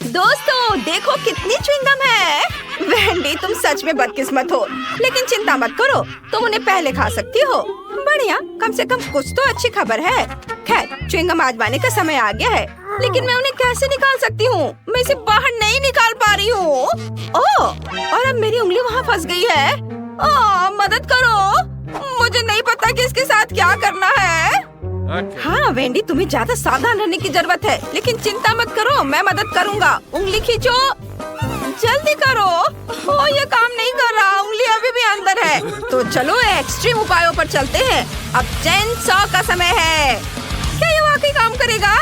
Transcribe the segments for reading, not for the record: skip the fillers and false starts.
दोस्तों देखो कितनी च्युइंगम है। वेंडी तुम सच में बदकिस्मत हो, लेकिन चिंता मत करो, तुम उन्हें पहले खा सकती हो। बढ़िया, कम से कम कुछ तो अच्छी खबर है। खैर, च्युइंगम आजमाने का समय आ गया है, लेकिन मैं उन्हें कैसे निकाल सकती हूँ? मैं इसे बाहर नहीं निकाल पा रही हूँ। ओह, और अब मेरी उंगली वहाँ फंस गई है। ओह, मदद करो, मुझे नहीं पता कि इसके साथ क्या करना है। हाँ वेंडी, तुम्हें ज्यादा सावधान रहने की जरूरत है, लेकिन चिंता मत करो, मैं मदद करूँगा। उंगली खींचो, जल्दी करो। ओह, ये काम नहीं कर रहा, उंगली अभी भी अंदर है। तो चलो एक्सट्रीम उपायों पर चलते हैं। अब चेन सॉ का समय है। क्या ये वाकई काम करेगा?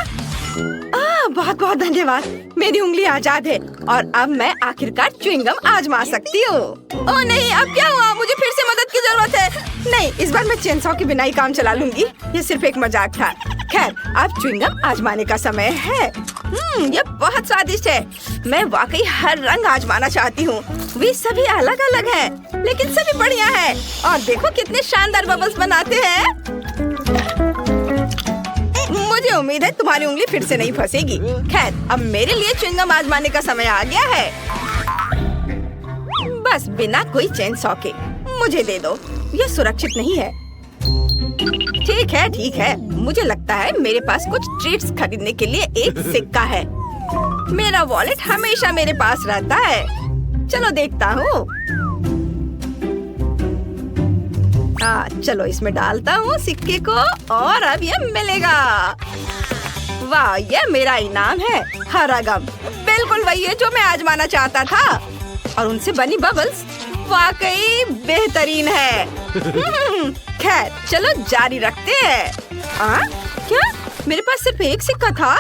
बहुत बहुत धन्यवाद, मेरी उंगली आजाद है और अब मैं आखिरकार च्युइंगम आजमा सकती हूँ। ओह नहीं, अब क्या हुआ? मुझे फिर से मदद की जरूरत है। नहीं, इस बार मैं चेन सॉ के बिना ही काम चला लूंगी। ये सिर्फ एक मजाक था। खैर, अब च्युइंगम आजमाने का समय है। ये बहुत स्वादिष्ट है। मैं वाकई हर रंग आजमाना चाहती हूँ। वे सभी अलग अलग हैं, लेकिन सभी बढ़िया है। और देखो कितने शानदार बबल्स बनाते हैं। मुझे उम्मीद है तुम्हारी उंगली फिर से नहीं फंसेगी। खैर, अब मेरे लिए च्युइंगम आजमाने का समय आ गया है। बस बिना कोई चेन सॉ के मुझे दे दो, ये सुरक्षित नहीं है। ठीक है, मुझे लगता है मेरे पास कुछ ट्रीट्स खरीदने के लिए एक सिक्का है। मेरा वॉलेट हमेशा मेरे पास रहता है। चलो देखता हूँ। चलो इसमें डालता हूँ सिक्के को और अब ये मिलेगा। वाह, ये मेरा इनाम है, हरा गम। बिल्कुल वही है जो मैं आजमाना चाहता था। और उनसे बनी बबल्स वाकई बेहतरीन है। खैर, चलो जारी रखते हैं। क्या? मेरे पास सिर्फ एक सिक्का था?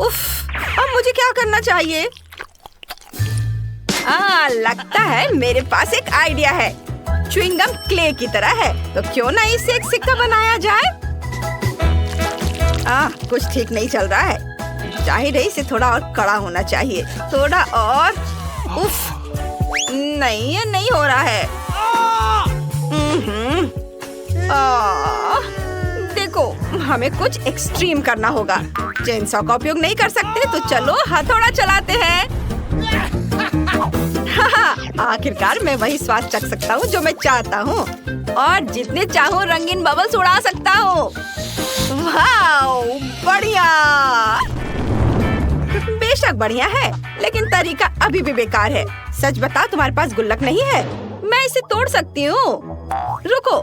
उफ, अब मुझे क्या करना चाहिए? लगता है मेरे पास एक आइडिया है। च्युइंगम क्ले की तरह है, तो क्यों ना इससे एक सिक्का बनाया जाए? कुछ ठीक नहीं चल रहा है। जाहिर है इसे थोड़ा और कड़ा होना चाहिए। थोड़ा और। उफ, नहीं, ये नहीं हो रहा है। देखो, हमें कुछ एक्सट्रीम करना होगा। चेन सॉ का उपयोग नहीं कर सकते, तो चलो हथौड़ा चलाते हैं। आखिरकार मैं वही स्वाद चख सकता हूँ जो मैं चाहता हूँ, और जितने चाहूँ रंगीन बबल्स उड़ा सकता हूँ। वाओ, बढ़िया। बेशक बढ़िया है, लेकिन तरीका अभी भी बेकार है। सच बताओ, तुम्हारे पास गुल्लक नहीं है? मैं इसे तोड़ सकती हूँ। रुको,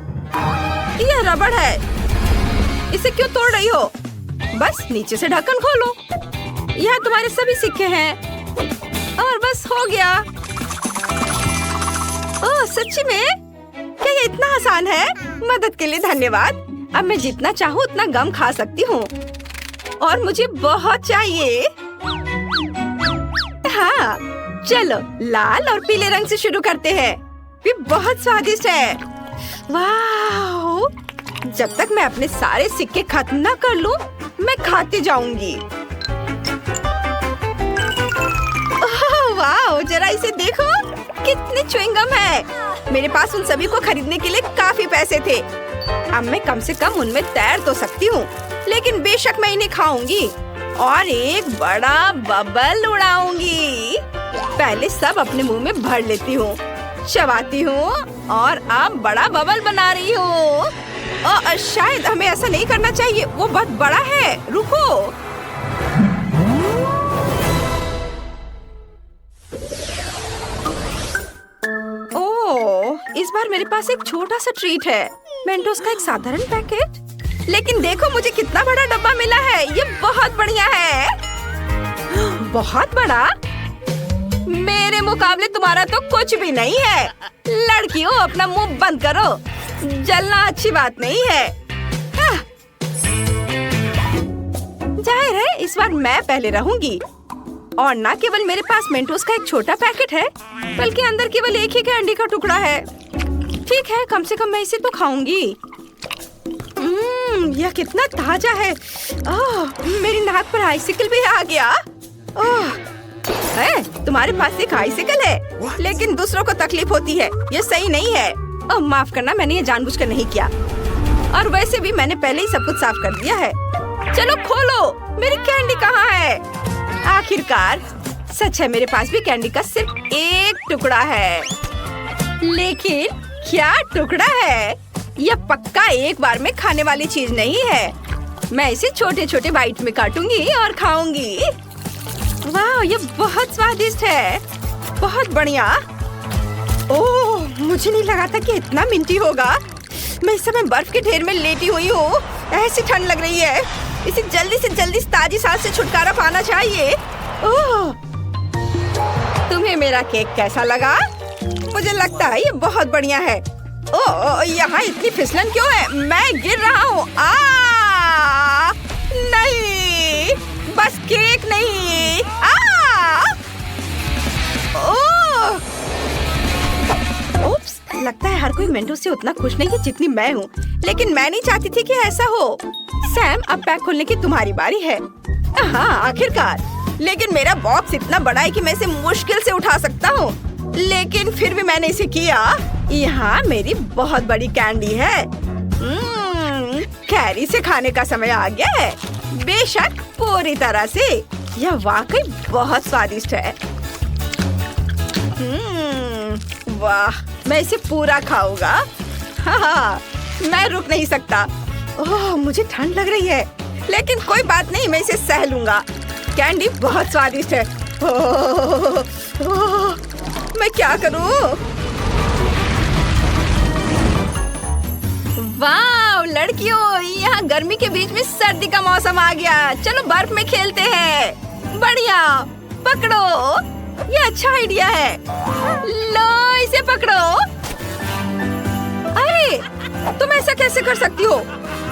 यह रबड़ है, इसे क्यों तोड़ रही हो? बस नीचे से ढक्कन खोलो। यहाँ तुम्हारे सभी सिक्के हैं और बस हो गया। ओह, सच्ची में? क्या ये इतना आसान है? मदद के लिए धन्यवाद। अब मैं जितना चाहूँ उतना गम खा सकती हूँ, और मुझे बहुत चाहिए। हाँ, चलो लाल और पीले रंग से शुरू करते हैं। ये बहुत स्वादिष्ट है। वाह! जब तक मैं अपने सारे सिक्के खत्म न कर लूं, मैं खाती जाऊंगी। वाह! जरा इसे देखो, कितनी च्युइंगम है। मेरे पास उन सभी को खरीदने के लिए काफी पैसे थे। अब मैं कम से कम उनमें तैर तो सकती हूँ, लेकिन बेशक मैं इन्हें खाऊंगी और एक बड़ा बबल उड़ाऊंगी। पहले सब अपने मुंह में भर लेती हूँ, चबाती हूँ और अब बड़ा बबल बना रही हूँ। शायद हमें ऐसा नहीं करना चाहिए, वो बहुत बड़ा है। रुको। इस बार मेरे पास एक छोटा सा ट्रीट है, मेंटोस का एक साधारण पैकेट। लेकिन देखो मुझे कितना बड़ा डब्बा मिला है, ये बहुत बढ़िया है। बहुत बड़ा? मेरे मुकाबले तुम्हारा तो कुछ भी नहीं है। लड़कियों, अपना मुंह बंद करो, जलना अच्छी बात नहीं है। जाहिर है इस बार मैं पहले रहूंगी। और न केवल मेरे पास मेंटोस का एक छोटा पैकेट है, बल्कि अंदर केवल एक ही कैंडी का टुकड़ा है। ठीक है, कम से कम मैं इसे तो खाऊंगी। यह कितना ताजा है। मेरी नाक पर आइसिकल भी आ गया। तुम्हारे पास एक आइसिकल है, लेकिन दूसरों को तकलीफ होती है, ये सही नहीं है। माफ करना, मैंने ये जानबूझकर नहीं किया। और वैसे भी मैंने पहले ही सब कुछ साफ कर दिया है। चलो खोलो, मेरी कैंडी कहाँ है? आखिरकार सच है, मेरे पास भी कैंडी का सिर्फ एक टुकड़ा है। लेकिन क्या टुकड़ा है? यह पक्का एक बार में खाने वाली चीज नहीं है। मैं इसे छोटे छोटे बाइट में काटूंगी और खाऊंगी। वाह, ये बहुत स्वादिष्ट है। बहुत बढ़िया। ओह, मुझे नहीं लगा था कि इतना मिंटी होगा। मैं इस समय बर्फ के ढेर में लेटी हुई हूँ। ऐसी ठंड लग रही है। इसे जल्दी से जल्दी ताजी सांस से छुटकारा पाना चाहिए। ओह, तुम्हें मेरा केक कैसा लगा? मुझे लगता है ये बहुत बढ़िया है। ओह, यहाँ इतनी फिसलन क्यों है? मैं गिर रहा हूँ। नहीं, बस केक नहीं। ओह, उप्स, लगता है हर कोई मेंटो से उतना खुश नहीं है जितनी मैं हूँ। लेकिन मैं नहीं चाहती थी कि ऐसा हो। सैम, अब पैक खोलने की तुम्हारी बारी है। हाँ, आखिरकार। लेकिन मेरा बॉक्स इतना बड़ा है कि मैं इसे मुश्किल से उठा सकता हूँ। लेकिन फिर भी मैंने इसे किया। यहाँ मेरी बहुत बड़ी कैंडी है। कैरी से खाने का समय आ गया है। बेशक, पूरी तरह से। यह वाकई बहुत स्वादिष्ट है। वाह, मैं इसे पूरा खाऊंगा। हाँ, मैं रुक नहीं सकता। ओह, मुझे ठंड लग रही है, लेकिन कोई बात नहीं, मैं इसे सह लूंगा। कैंडी बहुत स्वादिष्ट है। ओह, मैं क्या करूं? वाह लड़कियों, यहाँ गर्मी के बीच में सर्दी का मौसम आ गया। चलो बर्फ में खेलते हैं। बढ़िया, पकड़ो। ये अच्छा आइडिया है। लो, इसे पकड़ो। अरे, तुम ऐसा कैसे कर सकती हो?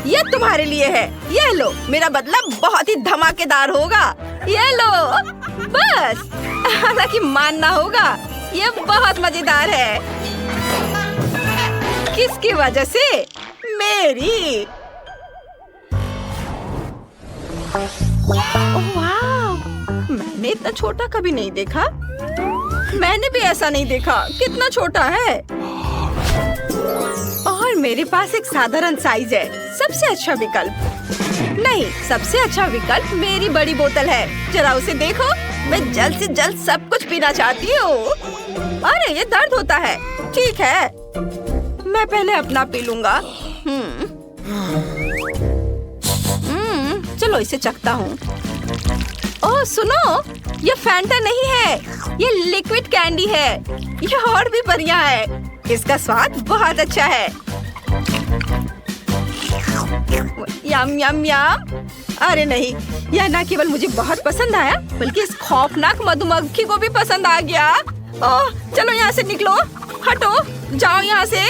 ये तुम्हारे लिए है। ये लो, मेरा बदला बहुत ही धमाकेदार होगा। ये लो, बस। हालांकि मानना होगा, ये बहुत मजेदार है। किसकी वजह से? मेरी। ओह वाह, मैंने इतना छोटा कभी नहीं देखा। मैंने भी ऐसा नहीं देखा। कितना छोटा है। और मेरे पास एक साधारण साइज है। सबसे अच्छा विकल्प नहीं, सबसे अच्छा विकल्प मेरी बड़ी बोतल है। जरा उसे देखो। मैं जल्द से जल्द सब कुछ पीना चाहती हूँ। अरे, ये दर्द होता है। ठीक है, मैं पहले अपना पी लूंगा। चलो इसे चखता हूँ। ओह सुनो, ये फैंटा नहीं है, ये लिक्विड कैंडी है। ये और भी बढ़िया है। इसका स्वाद बहुत अच्छा है। यम यम यम। अरे नहीं, यह न केवल मुझे बहुत पसंद आया, बल्कि इस खौफनाक मधुमक्खी को भी पसंद आ गया। ओह, चलो यहाँ से निकलो। हटो, जाओ यहाँ से।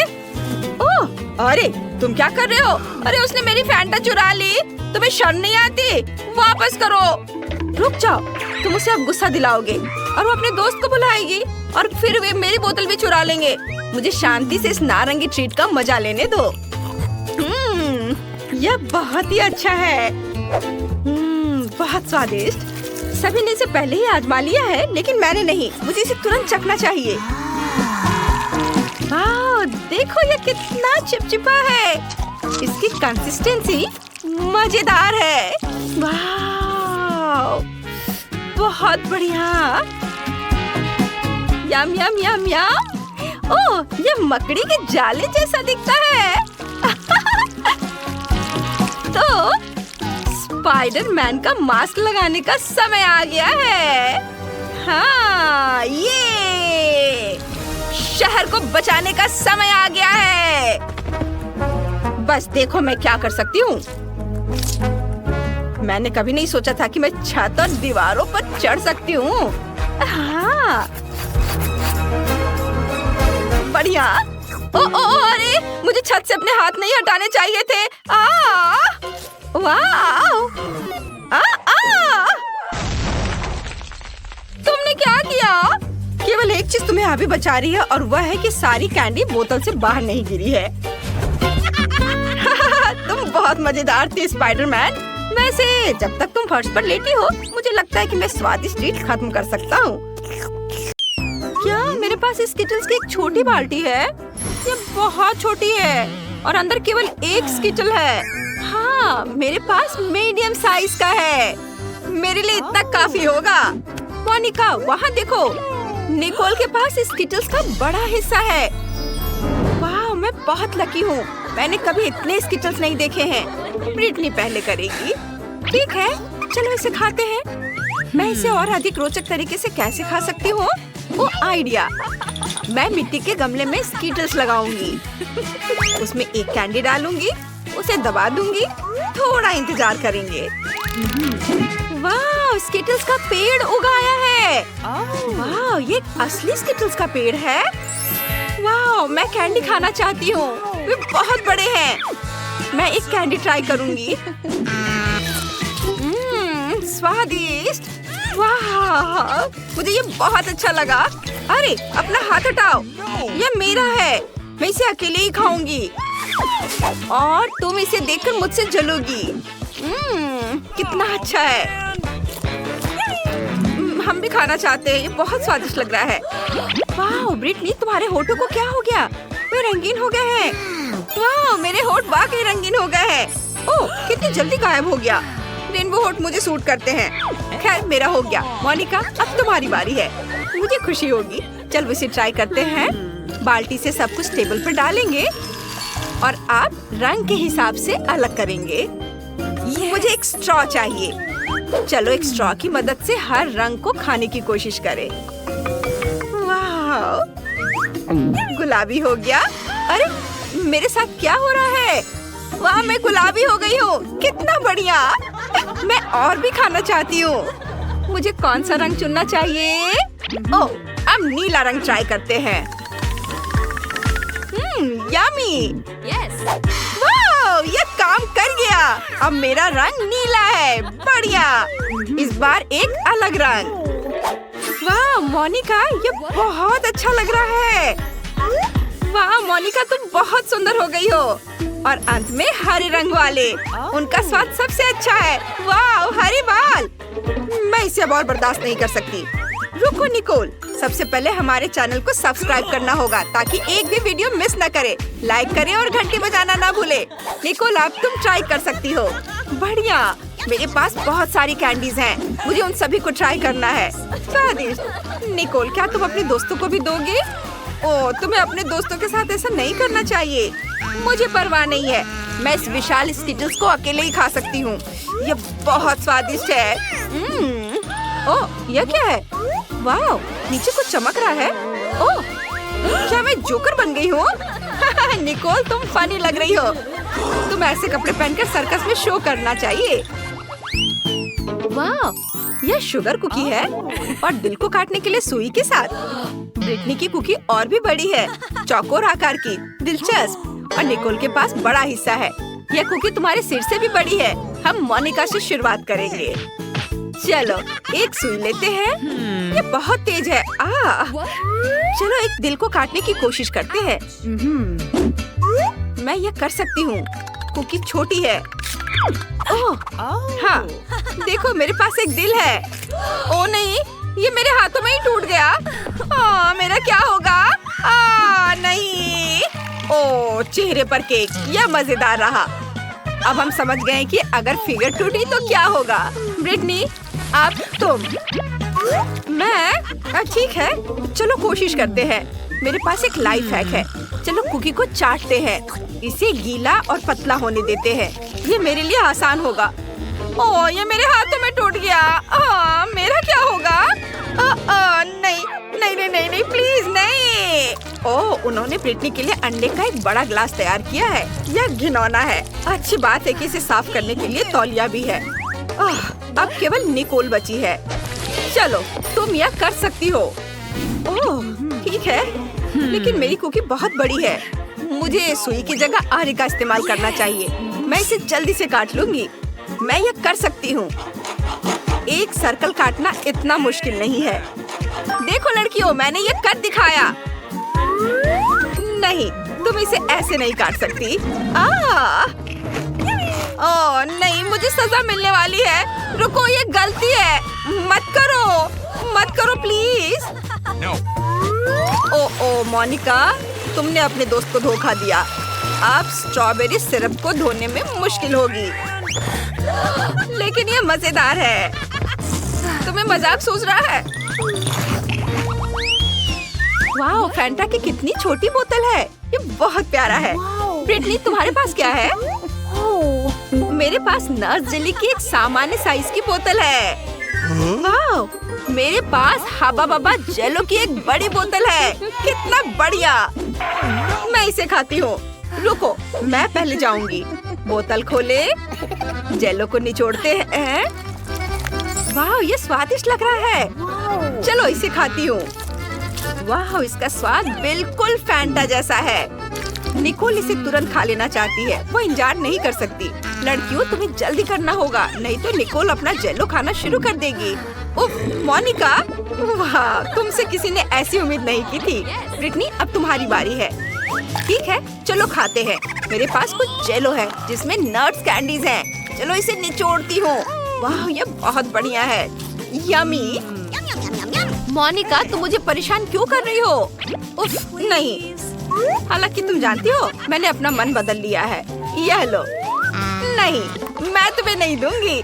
ओह, अरे तुम क्या कर रहे हो? अरे, उसने मेरी फैंटा चुरा ली। तुम्हें शर्म नहीं आती? वापस करो। रुक जाओ, तुम उसे अब गुस्सा दिलाओगे और वो अपने दोस्त को बुलाएगी और फिर वे मेरी बोतल भी चुरा लेंगे। मुझे शांति से इस नारंगी ट्रीट का मजा लेने दो। यह बहुत ही अच्छा है। बहुत स्वादिष्ट। सभी ने इसे पहले ही आजमा लिया है, लेकिन मैंने नहीं। मुझे इसे तुरंत चखना चाहिए। वाह, देखो ये कितना चिपचिपा है। इसकी कंसिस्टेंसी मजेदार है। वाह, बहुत बढ़िया। यम यम यम यम। ओह, ये मकड़ी के जाले जैसा दिखता है। तो स्पाइडरमैन का मास्क लगाने का समय आ गया है। हाँ, ये शहर को बचाने का समय आ गया है। बस देखो मैं क्या कर सकती हूँ। मैंने कभी नहीं सोचा था कि मैं छत और दीवारों पर चढ़ सकती हूँ। हाँ, बढ़िया। अरे, मुझे छत से अपने हाथ नहीं हटाने चाहिए थे। वाह! तुमने क्या किया? केवल एक चीज तुम्हें अभी बचा रही है और वह है कि सारी कैंडी बोतल से बाहर नहीं गिरी है। तुम बहुत मजेदार थी स्पाइडरमैन। वैसे जब तक तुम फर्श पर लेटी हो, मुझे लगता है कि मैं स्वादिष्ट ट्रीट खत्म कर सकता हूँ। क्या मेरे पास इस स्किटल्स की एक छोटी बाल्टी है? ये बहुत छोटी है और अंदर केवल एक स्किटल है। हाँ, मेरे पास मीडियम साइज का है। मेरे लिए इतना काफी होगा। मोनिका वहाँ देखो, निकोल के पास स्किटल्स का बड़ा हिस्सा है। वाह, मैं बहुत लकी हूँ। मैंने कभी इतने स्किटल्स नहीं देखे हैं। ब्रिटनी पहले करेगी। ठीक है, चलो इसे खाते हैं। मैं इसे और अधिक रोचक तरीके से कैसे खा सकती हूँ? वो आइडिया, मैं मिट्टी के गमले में स्किटल्स लगाऊंगी, उसमें एक कैंडी डालूंगी, उसे दबा दूंगी, थोड़ा इंतजार करेंगे। वाह, स्किटल्स का पेड़ उगाया है। वाह, ये असली स्किटल्स का पेड़ है। वाह, मैं कैंडी खाना चाहती हूँ, वे बहुत बड़े हैं। मैं एक कैंडी ट्राई करूंगी। स्वादिष्ट। वाह, मुझे ये बहुत अच्छा लगा। अरे अपना हाथ हटाओ, ये मेरा है, मैं इसे अकेले ही खाऊंगी और तुम इसे देखकर मुझसे जलोगी। कितना अच्छा है। हम भी खाना चाहते हैं, ये बहुत स्वादिष्ट लग रहा है। वाह ब्रिटनी, तुम्हारे होठों को क्या हो गया? वे रंगीन हो गए हैं। वाह, मेरे होठ वाकई रंगीन हो गए हैं। ओह, कितनी जल्दी गायब हो गया। रेनबो होठ मुझे सूट करते हैं। खैर, मेरा हो गया। मोनिका, अब तुम्हारी बारी है। मुझे खुशी होगी। चलो इसे ट्राई करते हैं। बाल्टी से सब कुछ टेबल पर डालेंगे और आप रंग के हिसाब से अलग करेंगे। मुझे एक स्ट्रॉ चाहिए। चलो एक स्ट्रॉ की मदद से हर रंग को खाने की कोशिश करें। वाह, गुलाबी हो गया। अरे मेरे साथ क्या हो रहा है? वाह, मैं गुलाबी हो गई हूँ। कितना बढ़िया। मैं और भी खाना चाहती हूँ। मुझे कौन सा रंग चुनना चाहिए? ओह, अब नीला रंग ट्राई करते हैं। यम्मी। Yes. वाह, ये काम कर गया। अब मेरा रंग नीला है। बढ़िया। इस बार एक अलग रंग। वाह मोनिका, ये बहुत अच्छा लग रहा है। वाह मोनिका, तुम बहुत सुंदर हो गई हो। और अंत में हरे रंग वाले, उनका स्वाद सबसे अच्छा है। वाह, हरे बाल। मैं इसे अब और बर्दाश्त नहीं कर सकती। रुको निकोल, सबसे पहले हमारे चैनल को सब्सक्राइब करना होगा ताकि एक भी वीडियो मिस न करे। लाइक करें और घंटी बजाना ना भूले। निकोल, अब तुम ट्राई कर सकती हो। बढ़िया, मेरे पास बहुत सारी कैंडीज हैं। मुझे उन सभी को ट्राई करना है। स्वादिष्ट। निकोल, क्या तुम अपने दोस्तों को भी दोगे? ओह, तुम्हें अपने दोस्तों के साथ ऐसा नहीं करना चाहिए। मुझे परवाह नहीं है, मैं इस विशाल स्किटल्स को अकेले ही खा सकती हूँ। ये बहुत स्वादिष्ट है। ओह, यह क्या है? वाह, नीचे कुछ चमक रहा है। ओह, क्या मैं जोकर बन गई हूँ? निकोल, तुम फनी लग रही हो। तुम ऐसे कपड़े पहनकर सर्कस में शो करना चाहिए। वाह, यह शुगर कुकी है और दिल को काटने के लिए सुई के साथ। ब्रिटनी की कुकी और भी बड़ी है, चौकोर आकार की। दिलचस्प। और निकोल के पास बड़ा हिस्सा है। यह कुकी तुम्हारे सिर से भी बड़ी है। हम मोनिका से शुरुआत करेंगे। चलो एक सुई लेते हैं। ये बहुत तेज है। चलो एक दिल को काटने की कोशिश करते हैं। मैं ये कर सकती हूँ। कुकी छोटी है। ओह, हाँ, देखो मेरे पास एक दिल है। ओ नहीं, ये मेरे हाथों में ही टूट गया। मेरा क्या होगा? नहीं। ओह, चेहरे पर केक। यह मजेदार रहा। अब हम समझ गए कि अगर फिगर टूटी तो क्या होगा। ब्रिटनी, अब तुम। मैं? ठीक है, चलो कोशिश करते हैं। मेरे पास एक लाइफ हैक है। चलो कुकी को चाटते हैं। इसे गीला और पतला होने देते हैं। ये मेरे लिए आसान होगा। ओह, ये मेरे हाथों में टूट गया। मेरा क्या होगा? नहीं नहीं नहीं नहीं नहीं, प्लीज नहीं। ओह, उन्होंने ब्रिटनी के लिए अंडे का एक बड़ा ग्लास तैयार किया है। यह घिनौना है। अच्छी बात है कि इसे साफ करने के लिए तौलिया भी है। अब केवल निकोल बची है। चलो तुम यह कर सकती हो। ओह, ठीक है, लेकिन मेरी कुकी बहुत बड़ी है। मुझे सुई की जगह आरे का इस्तेमाल करना चाहिए। मैं इसे जल्दी से काट लूंगी। मैं यह कर सकती हूँ। एक सर्कल काटना इतना मुश्किल नहीं है। देखो लड़कियों, मैंने ये कर दिखाया। नहीं, तुम इसे ऐसे नहीं काट सकती। ओह नहीं, मुझे सजा मिलने वाली है। रुको, ये गलती है। मत करो प्लीज। No. ओह मोनिका, तुमने अपने दोस्त को धोखा दिया। अब स्ट्रॉबेरी सिरप को धोने में मुश्किल होगी, लेकिन ये मजेदार है। तुम्हें मजाक सूझ रहा है? वाह, फैंटा की कितनी छोटी बोतल है। ये बहुत प्यारा है। ब्रिटनी, तुम्हारे पास क्या है? मेरे पास नट्स जेली की एक सामान्य साइज की बोतल है। वाह, मेरे पास हबा बबा जेलो की एक बड़ी बोतल है। कितना बढ़िया। मैं इसे खाती हूँ। रुको, मैं पहले जाऊंगी। बोतल खोले, जेलो को निचोड़ते हैं। वाह, ये स्वादिष्ट लग रहा है। चलो इसे खाती हूँ। वाह, इसका स्वाद बिल्कुल फैंटा जैसा है। निकोल इसे तुरंत खा लेना चाहती है। वो इंतजार नहीं कर सकती। लड़कियों, तुम्हें जल्दी करना होगा, नहीं तो निकोल अपना जेलो खाना शुरू कर देगी। उफ, मोनिका, वाह, तुमसे किसी ने ऐसी उम्मीद नहीं की थी। ब्रिटनी, अब तुम्हारी बारी है। ठीक है, चलो खाते हैं। मेरे पास कुछ जेलो है जिसमें नट्स कैंडीज हैं। चलो इसे निचोड़ती हूँ। वाह, ये बहुत बढ़िया है। यमी। मोनिका, तुम मुझे परेशान क्यों कर रही हो? उफ, नहीं। हालांकि तुम जानती हो, मैंने अपना मन बदल लिया है। यह लो। नहीं, मैं तुम्हें नहीं दूंगी।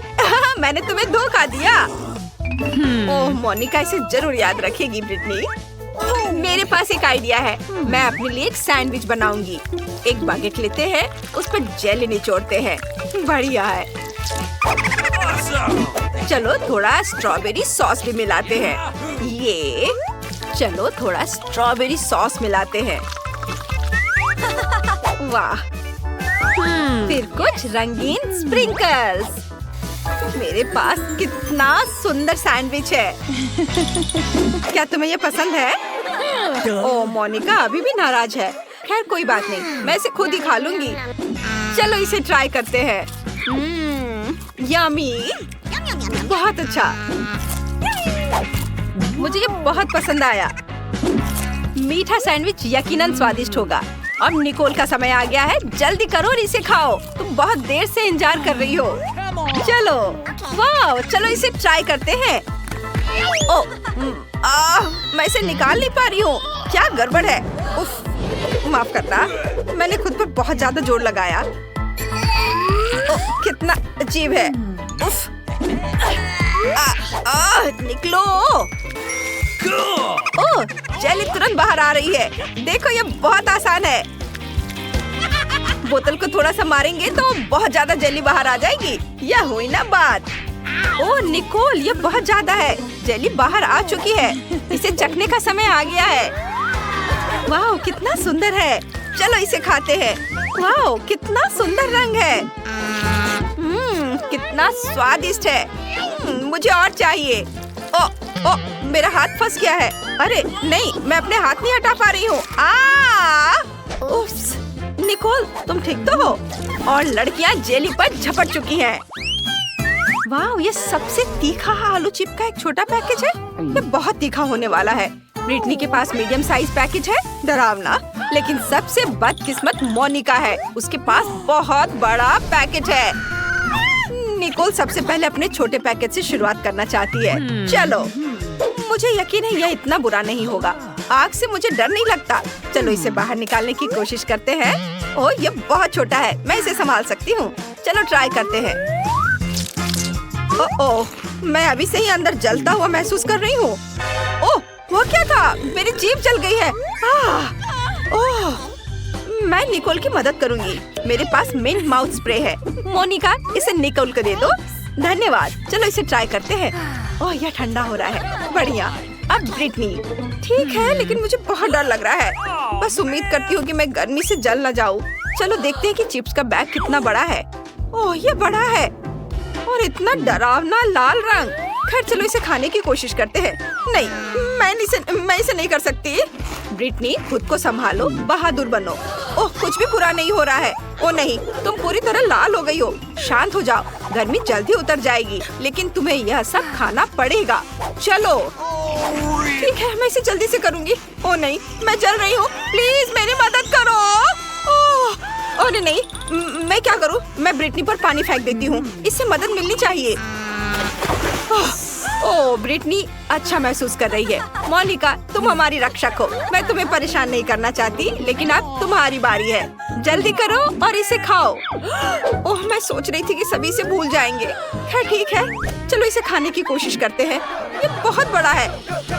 मैंने तुम्हें धोखा दिया। ओह, मोनिका इसे जरूर याद रखेगी। ब्रिटनी, मेरे पास एक आइडिया है। मैं अपने लिए एक सैंडविच बनाऊंगी। एक बागेट लेते हैं, उस पर जेली निचोड़ते हैं। बढ़िया है। चलो थोड़ा स्ट्रॉबेरी सॉस भी मिलाते हैं। ये, चलो थोड़ा स्ट्रॉबेरी सॉस मिलाते हैं। वाह, फिर कुछ रंगीन स्प्रिंकल्स। मेरे पास कितना सुंदर सैंडविच है। क्या तुम्हें ये पसंद है? ओह, मोनिका अभी भी नाराज है। खैर कोई बात नहीं, मैं इसे खुद ही खा लूंगी। चलो इसे ट्राई करते हैं। यमी, बहुत अच्छा। मुझे ये बहुत पसंद आया। मीठा सैंडविच यकीनन स्वादिष्ट होगा। अब निकोल का समय आ गया है। जल्दी करो और इसे खाओ। तुम बहुत देर से इंतजार कर रही हो। चलो, वाह, चलो इसे ट्राई करते हैं। ओह, मैं इसे निकाल नहीं पा रही हूँ। क्या गड़बड़ है? उफ, माफ करना, मैंने खुद पर बहुत ज्यादा जोर लगाया। ओह, कितना अजीब है। उफ, निकलो। ओह, जेली तुरंत बाहर आ रही है। देखो, ये बहुत आसान है। बोतल को थोड़ा सा मारेंगे तो बहुत ज्यादा जेली बाहर आ जाएगी। यह हुई ना बात। ओह निकोल, ये बहुत ज्यादा है। जेली बाहर आ चुकी है। इसे चखने का समय आ गया है। वाह, कितना सुंदर है। चलो इसे खाते हैं। वाह, कितना सुंदर रंग है। कितना स्वादिष्ट है। मुझे और चाहिए। ओ, मेरा हाथ फंस गया है। अरे नहीं, मैं अपने हाथ नहीं हटा पा रही हूँ। उफ्स, निकोल, तुम ठीक तो हो? और लड़कियाँ जेली पर झपट चुकी हैं। वाह, ये सबसे तीखा आलू चिप का एक छोटा पैकेज है। ये बहुत तीखा होने वाला है। ब्रिटनी के पास मीडियम साइज पैकेज है। डरावना, लेकिन सबसे बदकिस्मत मोनिका है। उसके पास बहुत बड़ा पैकेज है। निकोल सबसे पहले अपने छोटे पैकेज से शुरुआत करना चाहती है। चलो, मुझे यकीन है यह इतना बुरा नहीं होगा। आग से मुझे डर नहीं लगता। चलो इसे बाहर निकालने की कोशिश करते हैं। ओह, ये बहुत छोटा है। मैं इसे संभाल सकती हूँ। चलो ट्राई करते हैं। ओह, मैं अभी से ही अंदर जलता हुआ महसूस कर रही हूँ। ओह, वो क्या था? मेरी जीभ जल गई है। ओह, मैं निकोल की मदद करूंगी। मेरे पास मिंट माउथ स्प्रे है। मोनिका, इसे निकोल को दे दो। धन्यवाद। चलो इसे ट्राई करते हैं। ओह, यह ठंडा हो रहा है। बढ़िया। अब ब्रिटनी, ठीक है, लेकिन मुझे बहुत डर लग रहा है। बस उम्मीद करती हूँ कि मैं गर्मी से जल न जाऊँ। चलो देखते हैं कि चिप्स का बैग कितना बड़ा है। ओह, ये बड़ा है और इतना डरावना लाल रंग। खैर चलो इसे खाने की कोशिश करते हैं। नहीं, मैं इसे नहीं कर सकती। ब्रिटनी, खुद को संभालो, बहादुर बनो। ओह, कुछ भी बुरा नहीं हो रहा है। ओ नहीं, तुम पूरी तरह लाल हो गई हो। शांत हो जाओ, गर्मी जल्दी उतर जाएगी, लेकिन तुम्हें यह सब खाना पड़ेगा। चलो ठीक है, मैं इसे जल्दी से करूंगी। ओ नहीं, मैं जल रही हूँ। प्लीज मेरी मदद करो। ओह, अरे नहीं, मैं क्या करूँ? मैं ब्रिटनी पर पानी फेंक देती हूँ। इससे मदद मिलनी चाहिए। ओ ब्रिटनी अच्छा महसूस कर रही है। मोनिका तुम हमारी रक्षक हो। मैं तुम्हें परेशान नहीं करना चाहती, लेकिन अब तुम्हारी बारी है। जल्दी करो और इसे खाओ। ओह मैं सोच रही थी कि सभी इसे भूल जाएंगे। खैर ठीक है, चलो इसे खाने की कोशिश करते हैं। ये बहुत बड़ा है।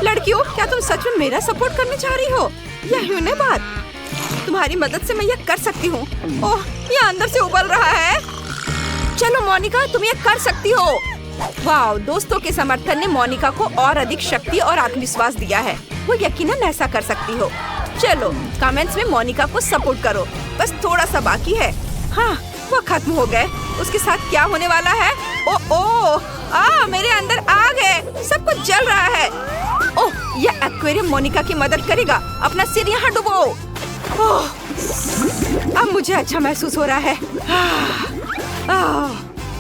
लड़कियों क्या तुम सच में मेरा सपोर्ट करने जा रही हो? यही है बात। तुम्हारी मदद से मैं यह कर सकती हूँ। ओह ये अंदर से उबल रहा है। चलो मोनिका तुम ये कर सकती हो। वाह, दोस्तों के समर्थन ने मोनिका को और अधिक शक्ति और आत्मविश्वास दिया है। वो यकीनन ऐसा कर सकती हो। चलो कमेंट्स में मोनिका को सपोर्ट करो। बस थोड़ा सा बाकी है। हाँ वो खत्म हो गए। उसके साथ क्या होने वाला है? मेरे अंदर आग है। सब कुछ जल रहा है। ओह यह एक्वेरियम मोनिका की मदद करेगा। अपना सिर यहाँ डुबो। अब मुझे अच्छा महसूस हो रहा है।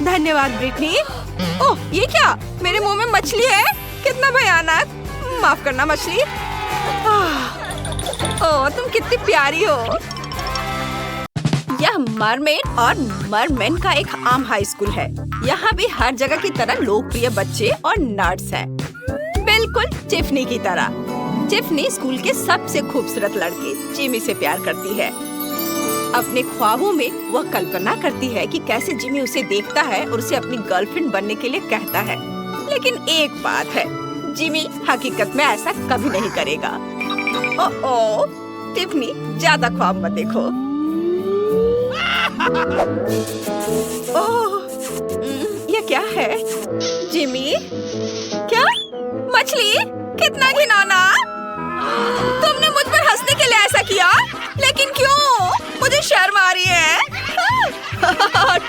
धन्यवाद ब्रिटनी। ओह ये क्या? मेरे मुंह में मछली है। कितना भयानक। माफ करना मछली। ओह तुम कितनी प्यारी हो। यह मरमेड और मरमैन का एक आम हाई स्कूल है। यहाँ भी हर जगह की तरह लोकप्रिय बच्चे और नर्ड्स हैं। बिल्कुल टिफनी की तरह। टिफनी स्कूल के सबसे खूबसूरत लड़के जिमी से प्यार करती है। अपने ख्वाबों में वह कल्पना करती है कि कैसे जिमी उसे देखता है और उसे अपनी गर्लफ्रेंड बनने के लिए कहता है। लेकिन एक बात है, जिमी हकीकत में ऐसा कभी नहीं करेगा। टिफनी ज्यादा ख्वाब मत देखो। ओह ये क्या है? जिमी क्या? मछली? कितना घिनौना। तुमने मुझ पर हंसने के लिए ऐसा किया, लेकिन क्यों? मुझे शर्म आ रही है।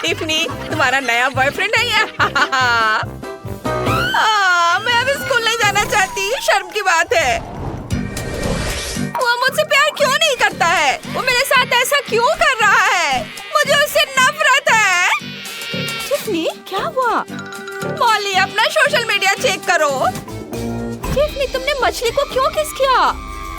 टिफनी तुम्हारा नया बॉयफ्रेंड है ये। मैं अब स्कूल नहीं जाना चाहती। शर्म की बात है। वो मुझसे प्यार क्यों नहीं करता है? वो मेरे साथ ऐसा क्यों कर रहा है? मुझे उससे नफरत है। टिफनी क्या हुआ? मॉली अपना सोशल मीडिया चेक करो। टिफनी तुमने मछली को क्यों किस किया?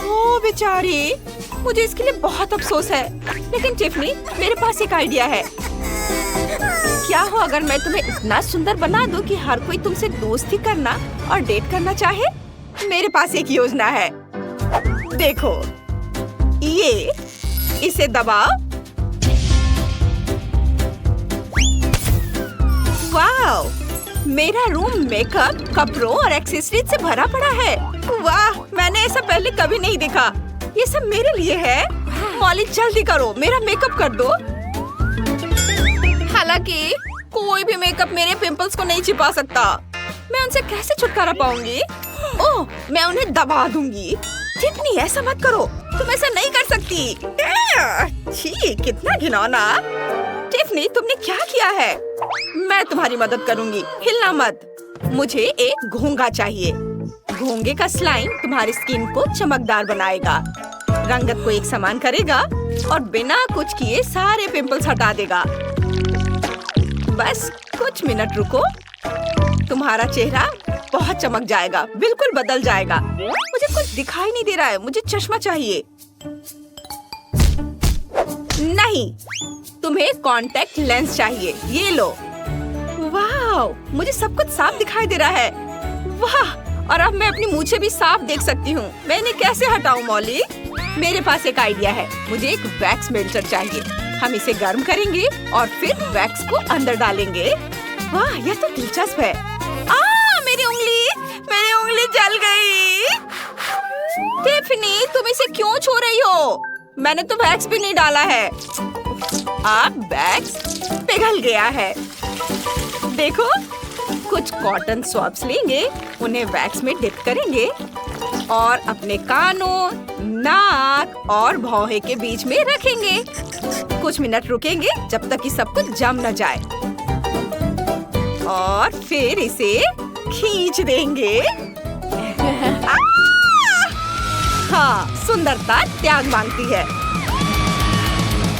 ओ बेचारी, मुझे इसके लिए बहुत अफसोस है। लेकिन टिफनी मेरे पास एक आइडिया है। क्या हो अगर मैं तुम्हें इतना सुंदर बना दूं कि हर कोई तुमसे दोस्ती करना और डेट करना चाहे? मेरे पास एक योजना है। देखो ये, इसे दबाओ। वाह, मेरा रूम मेकअप, कपड़ों और एक्सेसरीज से भरा पड़ा है। वाह, मैंने ऐसा पहले कभी नहीं देखा। ये सब मेरे लिए है। मॉली जल्दी करो, मेरा मेकअप कर दो। हालांकि कोई भी मेकअप मेरे पिंपल्स को नहीं छिपा सकता। मैं उनसे कैसे छुटकारा पाऊंगी? ओह, मैं उन्हें दबा दूंगी। टिफनी ऐसा मत करो, तुम ऐसा नहीं कर सकती। छी, कितना घिनौना। टिफनी तुमने क्या किया है? मैं तुम्हारी मदद करूंगी, हिलना मत। मुझे एक घोंघा चाहिए। घोंघे का स्लाइम तुम्हारी स्किन को चमकदार बनाएगा, रंगत को एक समान करेगा और बिना कुछ किए सारे पिंपल्स हटा देगा। बस कुछ मिनट रुको, तुम्हारा चेहरा बहुत चमक जाएगा, बिल्कुल बदल जाएगा। मुझे कुछ दिखाई नहीं दे रहा है, मुझे चश्मा चाहिए। नहीं, तुम्हें कॉन्टेक्ट लेंस चाहिए, ये लो। वाह, मुझे सब कुछ साफ दिखाई दे रहा है। वाह, और अब मैं अपनी मूछें भी साफ देख सकती हूँ। मैं इन्हें कैसे हटाऊं मॉली? मेरे पास एक आइडिया है। मुझे एक वैक्स मेल्टर चाहिए। हम इसे गर्म करेंगे और फिर वैक्स को अंदर डालेंगे। वाह, यह तो दिलचस्प है। मेरी उंगली जल गई। टिफनी तुम इसे क्यों छू रही हो? मैंने तो वैक्स भी नहीं डाला है। अब वैक्स पिघल गया है। देखो, कुछ कॉटन स्वॉब्स लेंगे, उन्हें वैक्स में डिप करेंगे और अपने कानों, नाक और भौहें के बीच में रखेंगे। कुछ मिनट रुकेंगे जब तक कि सब कुछ जम न जाए और फिर इसे खींच देंगे। हाँ, सुंदरता त्याग मांगती है।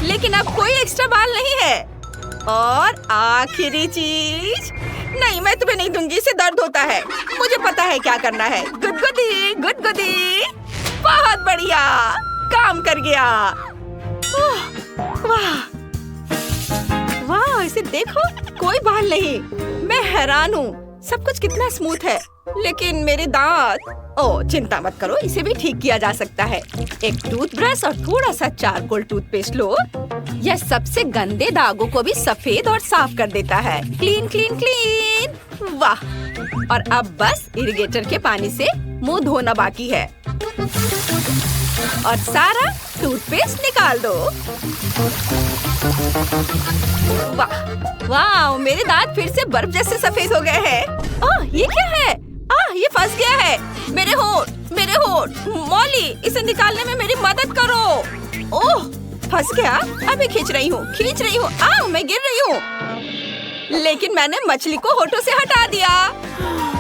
लेकिन अब कोई एक्स्ट्रा बाल नहीं है। और आखिरी चीज, नहीं मैं तुम्हें नहीं दूंगी, इससे दर्द होता है। मुझे पता है क्या करना है। गुदगुदी गुदगुदी। बहुत बढ़िया, काम कर गया। वाह वाह, इसे देखो, कोई बाल नहीं। मैं हैरान हूँ, सब कुछ कितना स्मूथ है। लेकिन मेरे दांत। ओह चिंता मत करो, इसे भी ठीक किया जा सकता है। एक टूथब्रश और थोड़ा सा चारकोल टूथपेस्ट लो। यह सबसे गंदे दागों को भी सफेद और साफ कर देता है। Clean clean clean. वाह! और अब बस इरिगेटर के पानी से मुंह धोना बाकी है और सारा टूथपेस्ट निकाल दो। वाह वाह, मेरे दांत फिर से बर्फ जैसे सफेद हो गए हैं। ओह ये क्या है? ये फंस गया है। मेरे होठ। मॉली, इसे निकालने में मेरी मदद करो। ओह फंस गया। अभी खींच रही हूँ। मैं गिर रही हूँ। लेकिन मैंने मछली को होठों से हटा दिया।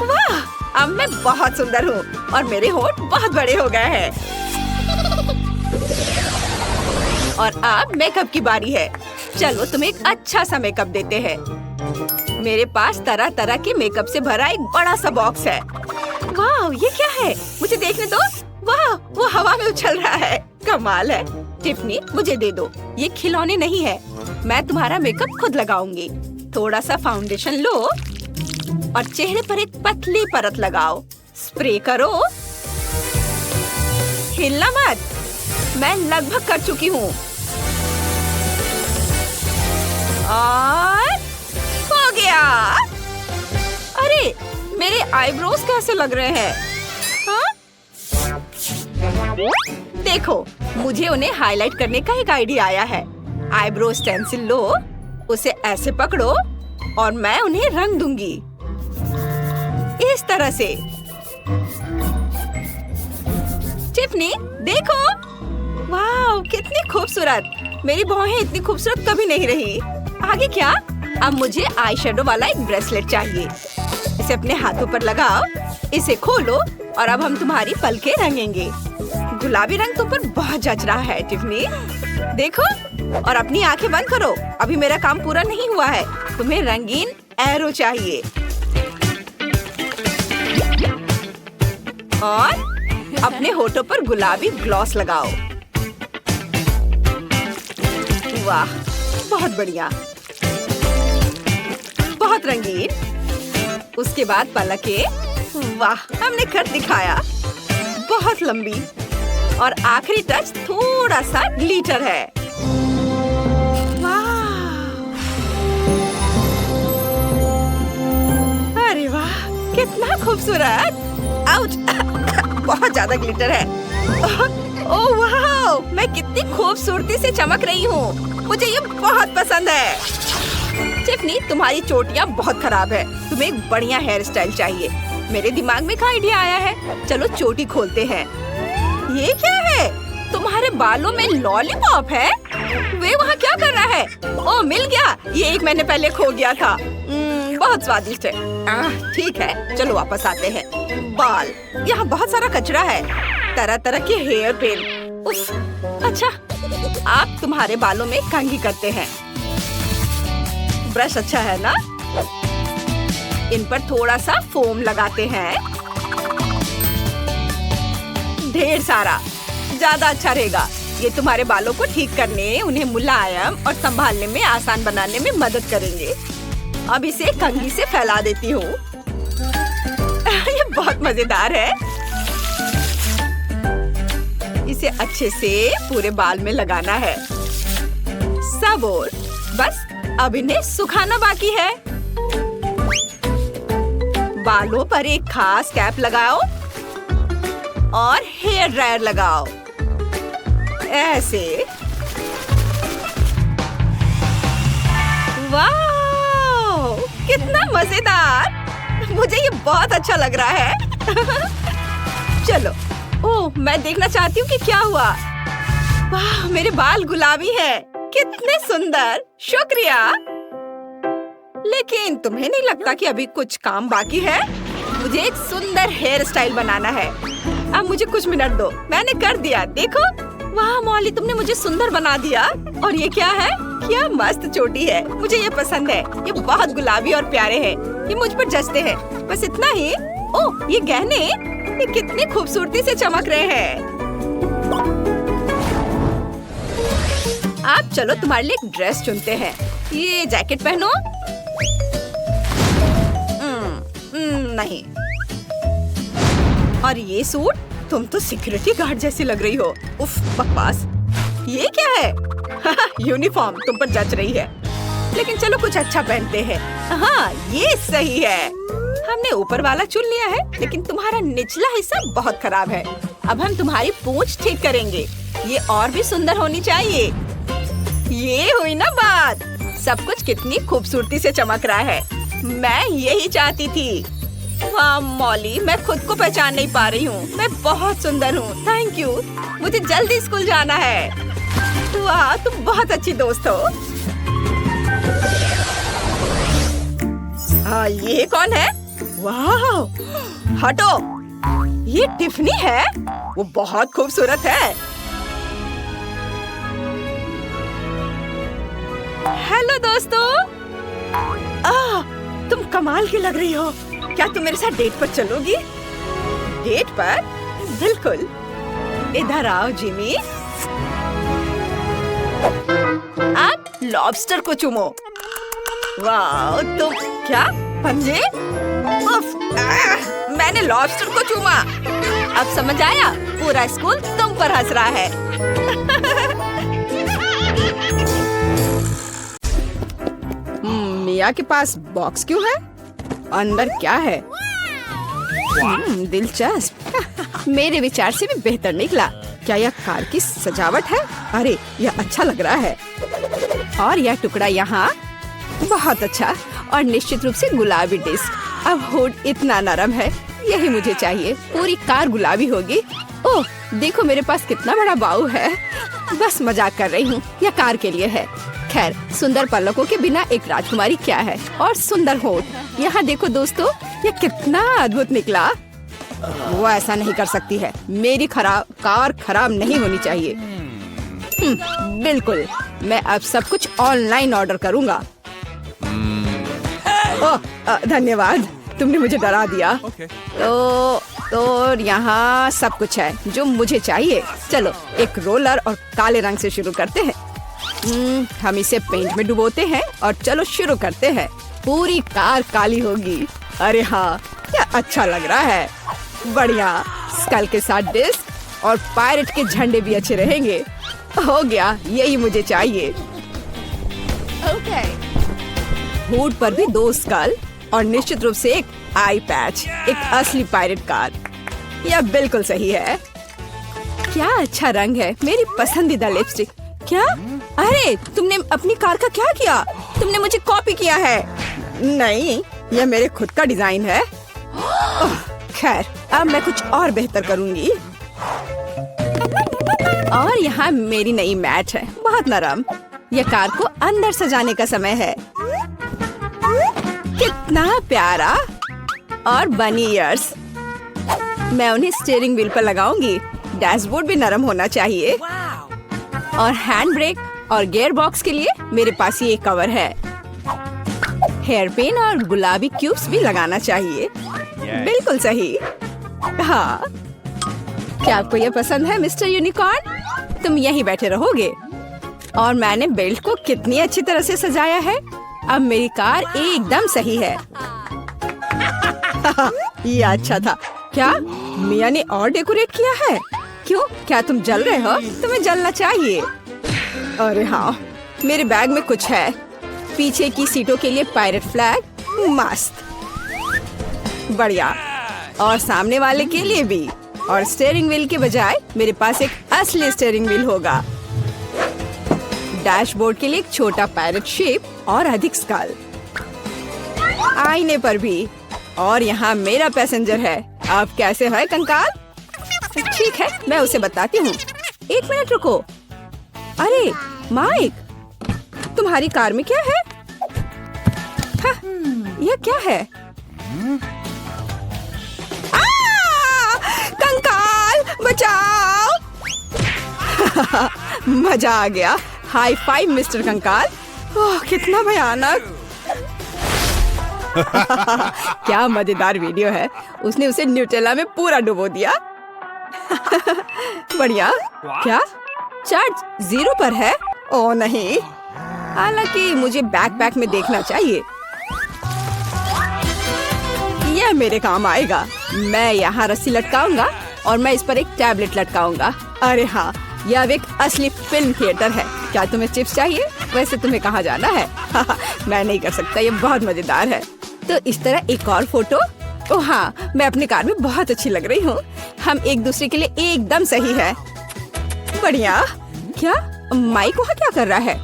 वाह, अब मैं बहुत सुंदर हूँ और मेरे होठ बहुत बड़े हो गए हैं। और अब मेकअप की बारी है। चलो तुम्हें एक अच्छा सा मेकअप देते हैं। मेरे पास तरह तरह के मेकअप से भरा एक बड़ा सा बॉक्स है। वाह ये क्या है? मुझे देखने दो। वाह वो हवा में उछल रहा है। कमाल है। टिफनी मुझे दे दो, ये खिलौने नहीं है। मैं तुम्हारा मेकअप खुद लगाऊंगी। थोड़ा सा फाउंडेशन लो और चेहरे पर एक पतली परत लगाओ। स्प्रे करो। हिलना मत। मैं लगभग कर चुकी हूँ और हो गया। अरे मेरे आईब्रोज कैसे लग रहे हैं? हाँ? देखो, मुझे उन्हें हाईलाइट करने का एक आइडिया आया है। आईब्रो स्टेंसिल लो, उसे ऐसे पकड़ो और मैं उन्हें रंग दूंगी इस तरह से। टिफनी देखो, वाह कितनी खूबसूरत। मेरी भौहें इतनी खूबसूरत कभी नहीं रही। आगे क्या? अब मुझे आई शेडो वाला एक ब्रेसलेट चाहिए। इसे अपने हाथों पर लगाओ। इसे खोलो और अब हम तुम्हारी पलकें रंगेंगे। गुलाबी रंग तुम पर बहुत जच रहा है टिफनी। देखो, और अपनी आंखें बंद करो। अभी मेरा काम पूरा नहीं हुआ है। तुम्हें रंगीन एरो चाहिए और अपने होठों पर गुलाबी ग्लॉस लगाओ। वाह बहुत बढ़िया, बहुत रंगीन। उसके बाद पलकें। वाह हमने कर दिखाया। बहुत लंबी। और आखिरी टच थोड़ा सा ग्लिटर है। वाह, अरे वाह कितना खूबसूरत। आउच बहुत ज्यादा ग्लिटर है। ओह वाह, मैं कितनी खूबसूरती से चमक रही हूँ। मुझे ये बहुत पसंद है। टिफनी तुम्हारी चोटियाँ बहुत खराब है। तुम्हें एक बढ़िया हेयर स्टाइल चाहिए। मेरे दिमाग में एक आइडिया आया है। चलो चोटी खोलते हैं। ये क्या है? तुम्हारे बालों में लॉलीपॉप है? वे वहाँ क्या कर रहा है? ओह मिल गया। ये एक महीने पहले खो गया था। बहुत स्वादिष्ट है। ठीक है चलो वापस आते हैं। बाल, यहाँ बहुत सारा कचरा है। तरह तरह के हेयर पिन। उफ, अच्छा आप तुम्हारे बालों में कंघी करते हैं। ब्रश अच्छा है ना? इन पर थोड़ा सा फोम लगाते हैं। ढेर सारा, ज्यादा अच्छा रहेगा। ये तुम्हारे बालों को ठीक करने, उन्हें मुलायम और संभालने में आसान बनाने में मदद करेंगे। अब इसे कंघी से फैला देती हूँ। ये बहुत मजेदार है। इसे अच्छे से पूरे बाल में लगाना है। सब और बस अब इन्हें सुखाना बाकी है। बालों पर एक खास कैप लगाओ और हेयर ड्रायर लगाओ। ऐसे। वाह कितना मजेदार। मुझे ये बहुत अच्छा लग रहा है। चलो, ओह मैं देखना चाहती हूँ कि क्या हुआ। वाह मेरे बाल गुलाबी है। कितने सुंदर। शुक्रिया। लेकिन तुम्हें नहीं लगता कि अभी कुछ काम बाकी है? मुझे एक सुंदर हेयर स्टाइल बनाना है। अब मुझे कुछ मिनट दो। मैंने कर दिया, देखो। वाह मॉली तुमने मुझे सुंदर बना दिया। और ये क्या है? क्या मस्त चोटी है। मुझे ये पसंद है। ये बहुत गुलाबी और प्यारे हैं। ये मुझ पर जचते हैं। बस इतना ही। ओह ये गहने, ये कितनी खूबसूरती से चमक रहे हैं। आप चलो तुम्हारे लिए एक ड्रेस चुनते हैं। ये जैकेट पहनो। नहीं, और ये सूट, तुम तो सिक्योरिटी गार्ड जैसी लग रही हो। उफ, बकवास। ये क्या है? यूनिफॉर्म तुम पर जच रही है, लेकिन चलो कुछ अच्छा पहनते हैं। हाँ, ये सही है। हमने ऊपर वाला चुन लिया है, लेकिन तुम्हारा निचला हिस्सा बहुत खराब है। अब हम तुम्हारी पूंछ ठीक करेंगे। ये और भी सुंदर होनी चाहिए। ये हुई ना बात। सब कुछ कितनी खूबसूरती से चमक रहा है। मैं यही चाहती थी। वाह मॉली, मैं खुद को पहचान नहीं पा रही हूँ। मैं बहुत सुंदर हूँ। Thank you. मुझे जल्दी स्कूल जाना है। वाह, तुम बहुत अच्छी दोस्त हो। हाँ, ये कौन है? वाह, हटो। ये टिफनी है। वो बहुत खूबसूरत है। हेलो दोस्तों। तुम कमाल की लग रही हो। क्या तुम मेरे साथ डेट पर चलोगी? डेट पर? बिल्कुल। इधर आओ जिमी। आप लॉबस्टर को चूमो। वाह, तुम क्या पंजे? उफ, मैंने लॉबस्टर को चूमा। अब समझ आया? पूरा स्कूल तुम पर हंस रहा है। मिया के पास बॉक्स क्यों है? अंदर क्या है? दिलचस्प। मेरे विचार से भी बेहतर निकला। क्या यह कार की सजावट है? अरे, यह अच्छा लग रहा है। और यह टुकड़ा यहाँ बहुत अच्छा। और निश्चित रूप से गुलाबी डिस्क। अब हुड इतना नरम है। यही मुझे चाहिए। पूरी कार गुलाबी होगी। ओह, देखो मेरे पास कितना बड़ा बाऊ है। बस मजाक कर रही हूँ। यह कार के लिए है। खैर, सुंदर पलकों के बिना एक राजकुमारी क्या है? और सुंदर होठ। यहाँ देखो दोस्तों, यह कितना अद्भुत निकला। वो ऐसा नहीं कर सकती है। मेरी कार खराब नहीं होनी चाहिए। बिल्कुल। मैं अब सब कुछ ऑनलाइन ऑर्डर करूँगा। ओह, धन्यवाद। तुमने मुझे डरा दिया। तो यहाँ सब कुछ है जो मुझे चाहिए। चलो, एक रोलर और काले रंग से शुरू करते हैं। हम इसे पेंट में डुबोते हैं और चलो शुरू करते हैं। पूरी कार काली होगी। अरे हाँ, क्या अच्छा लग रहा है। बढ़िया। स्कल के साथ डिस्क और पायरेट के झंडे भी अच्छे रहेंगे। हो गया, यही मुझे चाहिए। हुड पर भी 2 स्कल और निश्चित रूप से एक आई पैच। एक असली पायरेट कार। यह बिल्कुल सही है। क्या अच्छा रंग है। मेरी पसंदीदा लिपस्टिक। क्या? अरे, तुमने अपनी कार का क्या किया? तुमने मुझे कॉपी किया है। नहीं, यह मेरे खुद का डिजाइन है। खैर, अब मैं कुछ और बेहतर करूंगी। और यहाँ मेरी नई मैट है, बहुत नरम। यह कार को अंदर सजाने का समय है। कितना प्यारा। और बनी ईयर्स। मैं उन्हें स्टीयरिंग व्हील पर लगाऊंगी। डैशबोर्ड भी नरम होना चाहिए। और हैंड ब्रेक और गियर बॉक्स के लिए मेरे पास ये कवर है। हेयर पिन और गुलाबी क्यूब्स भी लगाना चाहिए। बिल्कुल सही। हाँ, क्या आपको यह पसंद है मिस्टर यूनिकॉर्न? तुम यहीं बैठे रहोगे। और मैंने बेल्ट को कितनी अच्छी तरह से सजाया है। अब मेरी कार एकदम सही है। ये अच्छा था। क्या मिया ने और डेकोरेट किया है? क्यों? क्या तुम जल रहे हो? तुम्हें जलना चाहिए। अरे हाँ, मेरे बैग में कुछ है। पीछे की सीटों के लिए पायरेट फ्लैग। मस्त। बढ़िया। और सामने वाले के लिए भी। और स्टीयरिंग व्हील के बजाय मेरे पास एक असली स्टीयरिंग व्हील होगा। डैशबोर्ड के लिए एक छोटा पायरेट शेप और अधिक स्कल। आईने पर भी। और यहाँ मेरा पैसेंजर है। आप कैसे हैं कंकाल? ठीक है, मैं उसे बताती हूँ। 1 मिनट रुको। अरे माइक, तुम्हारी कार में क्या है? हाँ, यह क्या है? कंकाल बचाओ। मजा आ गया। हाई फाइव मिस्टर कंकाल। ओह, कितना भयानक। क्या मजेदार वीडियो है। उसने उसे न्यूटेला में पूरा डुबो दिया। बढ़िया। क्या चार्ज 0 पर है? ओह नहीं। हालांकि मुझे बैकपैक में देखना चाहिए। यह मेरे काम आएगा। मैं यहाँ रस्सी लटकाऊंगा और मैं इस पर एक टैबलेट लटकाऊंगा। अरे हाँ, यह अब एक असली फिल्म थिएटर है। क्या तुम्हें चिप्स चाहिए? वैसे तुम्हें कहाँ जाना है? मैं नहीं कर सकता, ये बहुत मजेदार है। तो इस तरह एक और फोटो। ओह हाँ, मैं अपनी कार में बहुत अच्छी लग रही हूँ। हम एक दूसरे के लिए एकदम सही है। बढ़िया। क्या माइक वहाँ क्या कर रहा है?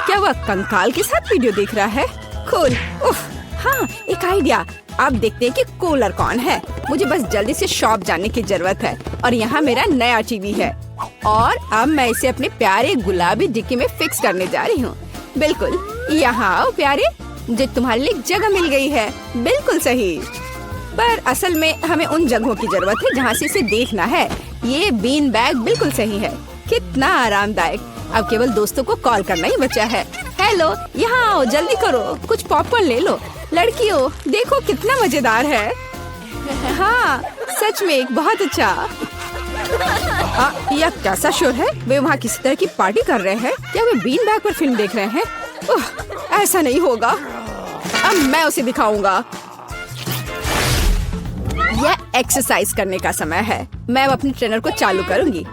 क्या वह कंकाल के साथ वीडियो देख रहा है? कूल। उफ, हाँ, एक आइडिया। अब देखते हैं कि कूलर कौन है। मुझे बस जल्दी से शॉप जाने की जरूरत है और यहाँ मेरा नया टीवी है और अब मैं इसे अपने प्यारे गुलाबी डिक्की में फिक्स करने जा रही हूँ। बिल्कुल, यहाँ आओ प्यारे, मुझे तुम्हारे लिए जगह मिल गई है। बिल्कुल सही, पर असल में हमें उन जगहों की जरूरत है जहाँ से इसे देखना है। ये बीन बैग बिल्कुल सही है। कितना आरामदायक। अब केवल दोस्तों को कॉल करना ही बचा है। हेलो, यहाँ आओ, जल्दी करो, कुछ पॉपकॉर्न ले लो। लड़कियों, देखो कितना मजेदार है। हाँ, सच में एक बहुत अच्छा। यह कैसा शोर है? वे वहाँ किसी तरह की पार्टी कर रहे हैं? क्या वे बीन बैग पर फिल्म देख रहे हैं? ऐसा नहीं होगा। अब मैं उसे दिखाऊंगा। यह एक्सरसाइज करने का समय है। मैं अब अपने ट्रेनर को चालू करूंगी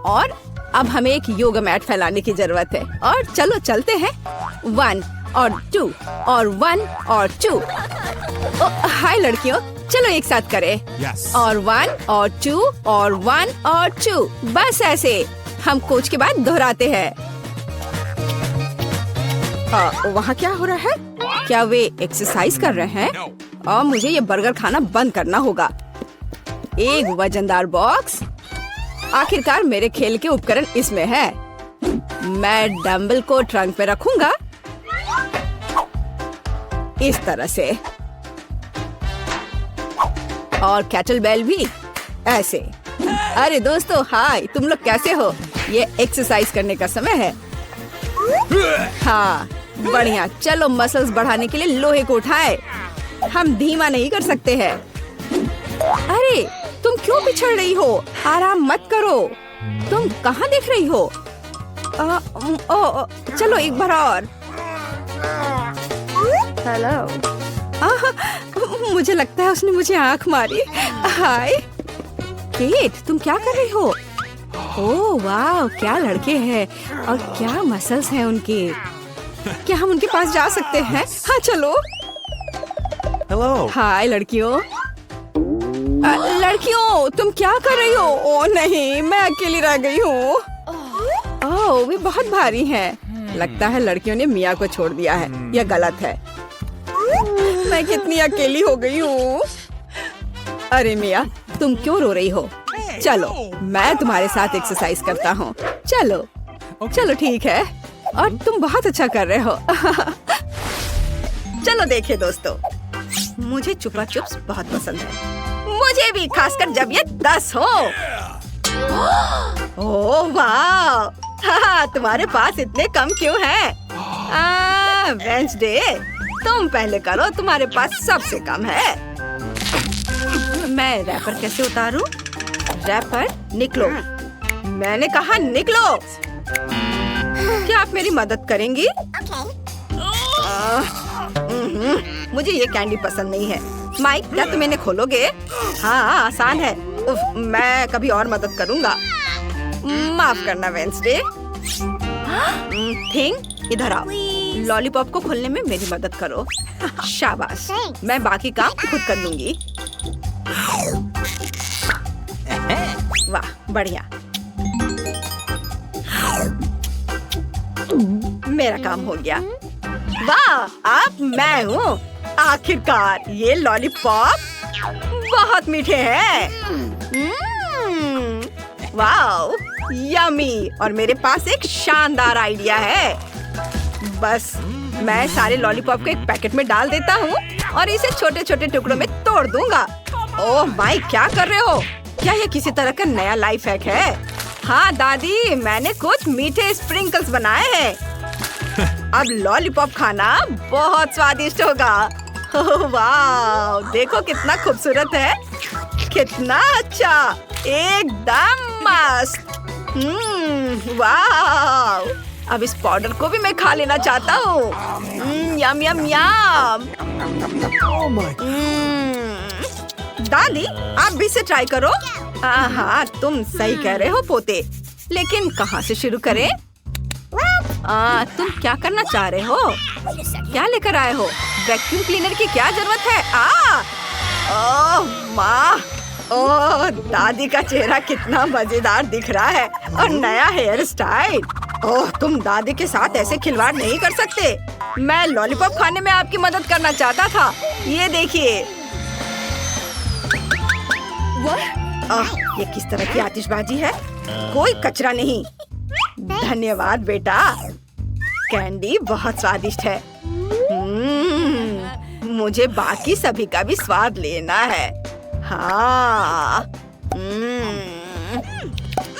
और अब हमें एक योगा मैट फैलाने की जरूरत है। और चलो चलते हैं। 1 और 2 और 1 और 2। हाय लड़कियों, चलो एक साथ करें। और 1 और 2 और 1 और 2। बस ऐसे हम कोच के बाद दोहराते हैं। वहाँ क्या हो रहा है? क्या वे एक्सरसाइज कर रहे हैं? और मुझे ये बर्गर खाना बंद करना होगा। एक वजनदार बॉक्स। आखिरकार मेरे खेल के उपकरण इसमें है। मैं डंबल को ट्रंक पे रखूंगा इस तरह से और कैटल बेल भी ऐसे। अरे दोस्तों, हाय, तुम लोग कैसे हो? ये एक्सरसाइज करने का समय है। हाँ, बढ़िया। चलो मसल्स बढ़ाने के लिए लोहे को उठाए। हम धीमा नहीं कर सकते हैं। अरे तुम क्यों पिछड़ रही हो? आराम मत करो। तुम कहाँ देख रही हो? चलो एक बार और। हेलो। मुझे लगता है उसने मुझे आंख मारी। हाय केट, तुम क्या कर रही हो? ओह वाह, क्या लड़के हैं और क्या मसल्स हैं उनके। क्या हम उनके पास जा सकते हैं? हाँ चलो। हेलो। हाय लड़कियों। लड़कियों, तुम क्या कर रही हो? ओ नहीं, मैं अकेली रह गई हूँ। ओह, वे बहुत भारी हैं। लगता है लड़कियों ने मिया को छोड़ दिया है। यह गलत है। मैं कितनी अकेली हो गई हूँ। अरे मिया, तुम क्यों रो रही हो? चलो, मैं तुम्हारे साथ एक्सरसाइज करता हूँ। चलो चलो ठीक है। और तुम बहुत अच्छा कर रहे हो। चलो देखिए दोस्तों, मुझे चुपा चुप्स बहुत पसंद है। मुझे भी, खासकर जब ये 10 हो। ओह वाह, तुम्हारे पास इतने कम क्यों हैं? वेंसडे, तुम पहले करो, तुम्हारे पास सबसे कम है। मैं रैपर कैसे उतारूं? रैपर, निकलो। मैंने कहा निकलो। क्या आप मेरी मदद करेंगी? मुझे ये कैंडी पसंद नहीं है। माइक, क्या तुम इन्हें खोलोगे? हाँ, आसान है। मैं कभी और मदद करूँगा। माफ करना वेंसडे। थिंग, इधर आओ। लॉलीपॉप को खोलने में मेरी मदद करो। शाबाश, मैं बाकी काम खुद कर लूंगी। वाह, बढ़िया। मेरा काम हो गया। वाह, अब मैं हूँ। आखिरकार ये लॉलीपॉप बहुत मीठे हैं। वाह, यमी। और मेरे पास एक शानदार आइडिया है। बस मैं सारे लॉलीपॉप को एक पैकेट में डाल देता हूँ और इसे छोटे छोटे टुकड़ों में तोड़ दूंगा। ओह माई, क्या कर रहे हो? क्या ये किसी तरह का नया लाइफ हैक है? हाँ दादी, मैंने कुछ मीठे स्प्रिंकल्स बनाए हैं। अब लॉलीपॉप खाना बहुत स्वादिष्ट होगा। वाह, देखो कितना खूबसूरत है। कितना अच्छा, एकदम मस्त। वाह, अब इस पाउडर को भी मैं खा लेना चाहता हूँ। यम यम यम। दादी आप भी इसे ट्राई करो। हाँ तुम सही कह रहे हो पोते, लेकिन कहाँ से शुरू करें? तुम क्या करना चाह रहे हो? क्या लेकर आए हो? वैक्यूम क्लीनर की क्या जरूरत है? ओह माँ, ओह दादी का चेहरा कितना मजेदार दिख रहा है और नया हेयर स्टाइल। ओह तुम दादी के साथ ऐसे खिलवाड़ नहीं कर सकते। मैं लॉलीपॉप खाने में आपकी मदद करना चाहता था। ये देखिए। ये किस तरह की आतिशबाजी है? कोई कचरा नहीं। धन्यवाद बेटा, कैंडी बहुत स्वादिष्ट है। मुझे बाकी सभी का भी स्वाद लेना है। हाँ।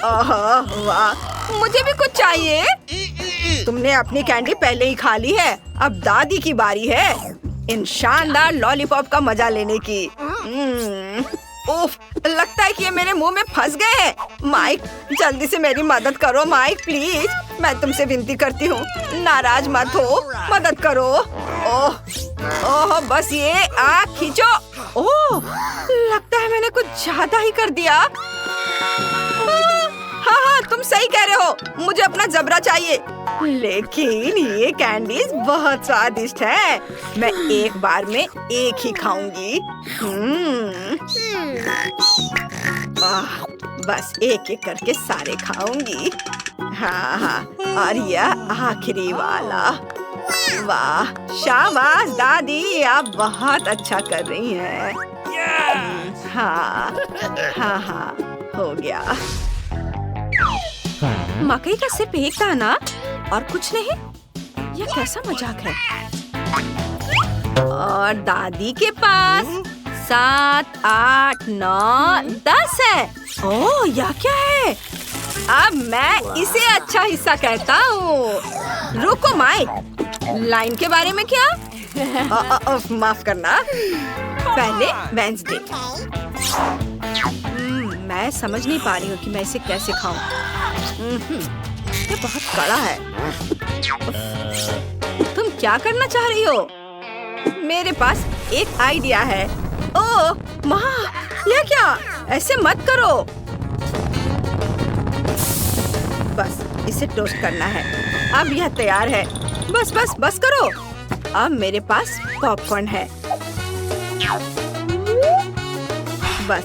वाह, मुझे भी कुछ चाहिए। तुमने अपनी कैंडी पहले ही खा ली है, अब दादी की बारी है इन शानदार लॉलीपॉप का मजा लेने की। उफ, लगता है कि ये मेरे मुंह में फंस गए हैं। माइक जल्दी से मेरी मदद करो। माइक प्लीज, मैं तुमसे विनती करती हूँ, नाराज मत हो, मदद करो। ओह बस ये खींचो। ओह लगता है मैंने कुछ ज्यादा ही कर दिया। हाँ तुम सही कह रहे हो, मुझे अपना जबरा चाहिए। लेकिन ये कैंडीज बहुत स्वादिष्ट है, मैं एक बार में एक ही खाऊंगी। बस एक एक करके सारे खाऊंगी। हाँ और यह आखिरी वाला। वाह शाबाश दादी, आप बहुत अच्छा कर रही हैं। हाँ हो गया। मकई का सिर्फ एक दाना और कुछ नहीं? यह कैसा मजाक है? और दादी के पास 7, 8, 9, 10 है। ओह यह क्या है? अब मैं इसे अच्छा हिस्सा कहता हूँ। रुको माइक, लाइन के बारे में क्या? माफ करना, पहले वेंसडे। मैं समझ नहीं पा रही हूँ कि मैं इसे कैसे खाऊं। ये बहुत कड़ा है। तुम क्या करना चाह रही हो? मेरे पास एक आइडिया है। ओह माँ, यह क्या? ऐसे मत करो। बस इसे टोस्ट करना है। अब यह तैयार है। बस करो। अब मेरे पास पॉपकॉर्न है। बस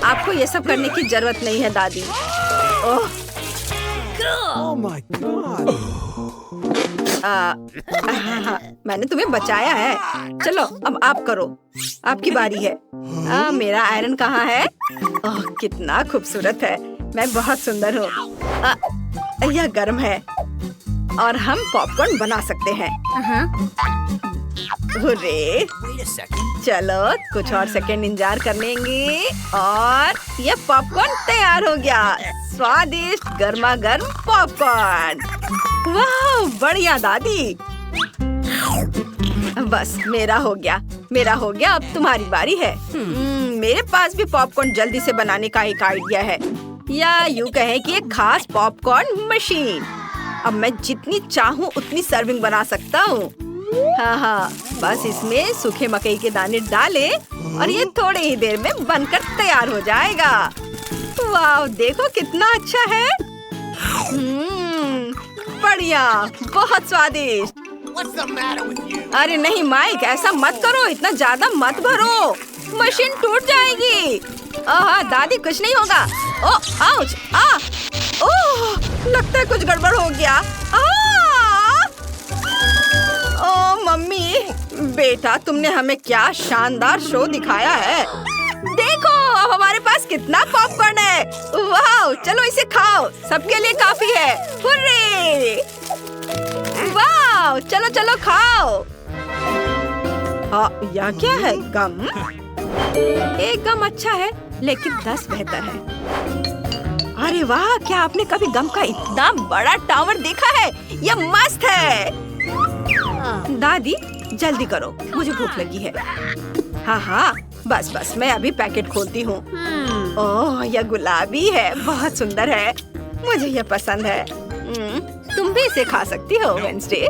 आपको ये सब करने की जरूरत नहीं है दादी। ओह my God. मैंने तुम्हें बचाया है। चलो अब आप करो, आपकी बारी है। मेरा आयरन कहाँ है? ओह कितना खूबसूरत है, मैं बहुत सुंदर हूँ। यह गर्म है और हम पॉपकॉर्न बना सकते हैं। हुर्रे! चलो कुछ और सेकंड इंतजार कर लेंगे और ये पॉपकॉर्न तैयार हो गया। स्वादिष्ट गर्मा गर्म पॉपकॉर्न। वाह बढ़िया दादी। बस मेरा हो गया। अब तुम्हारी बारी है। मेरे पास भी पॉपकॉर्न जल्दी से बनाने का एक आइडिया है, या यूँ कहें कि एक खास पॉपकॉर्न मशीन। अब मैं जितनी चाहूँ उतनी सर्विंग बना सकता हूँ। हाँ बस इसमें सूखे मकई के दाने डाले और ये थोड़ी ही देर में बनकर तैयार हो जाएगा। वाह देखो कितना अच्छा है। बढ़िया, बहुत स्वादिष्ट। अरे नहीं माइक, ऐसा मत करो, इतना ज्यादा मत भरो, मशीन टूट जाएगी। दादी कुछ नहीं होगा। ओह आउच! ओह लगता है कुछ गड़बड़ हो गया। ओह मम्मी, बेटा तुमने हमें क्या शानदार शो दिखाया है। देखो अब हमारे पास कितना पॉपकॉर्न है। वाह चलो इसे खाओ, सबके लिए काफी है। हुर्रे! वाह चलो खाओ। यह क्या है? गम? एक गम अच्छा है लेकिन 10 बेहतर है। अरे वाह, क्या आपने कभी गम का इतना बड़ा टावर देखा है? यह मस्त है। दादी जल्दी करो, मुझे भूख लगी है। हाँ बस मैं अभी पैकेट खोलती हूँ। ओह यह गुलाबी है, बहुत सुंदर है, मुझे यह पसंद है। तुम भी इसे खा सकती हो वेंसडे।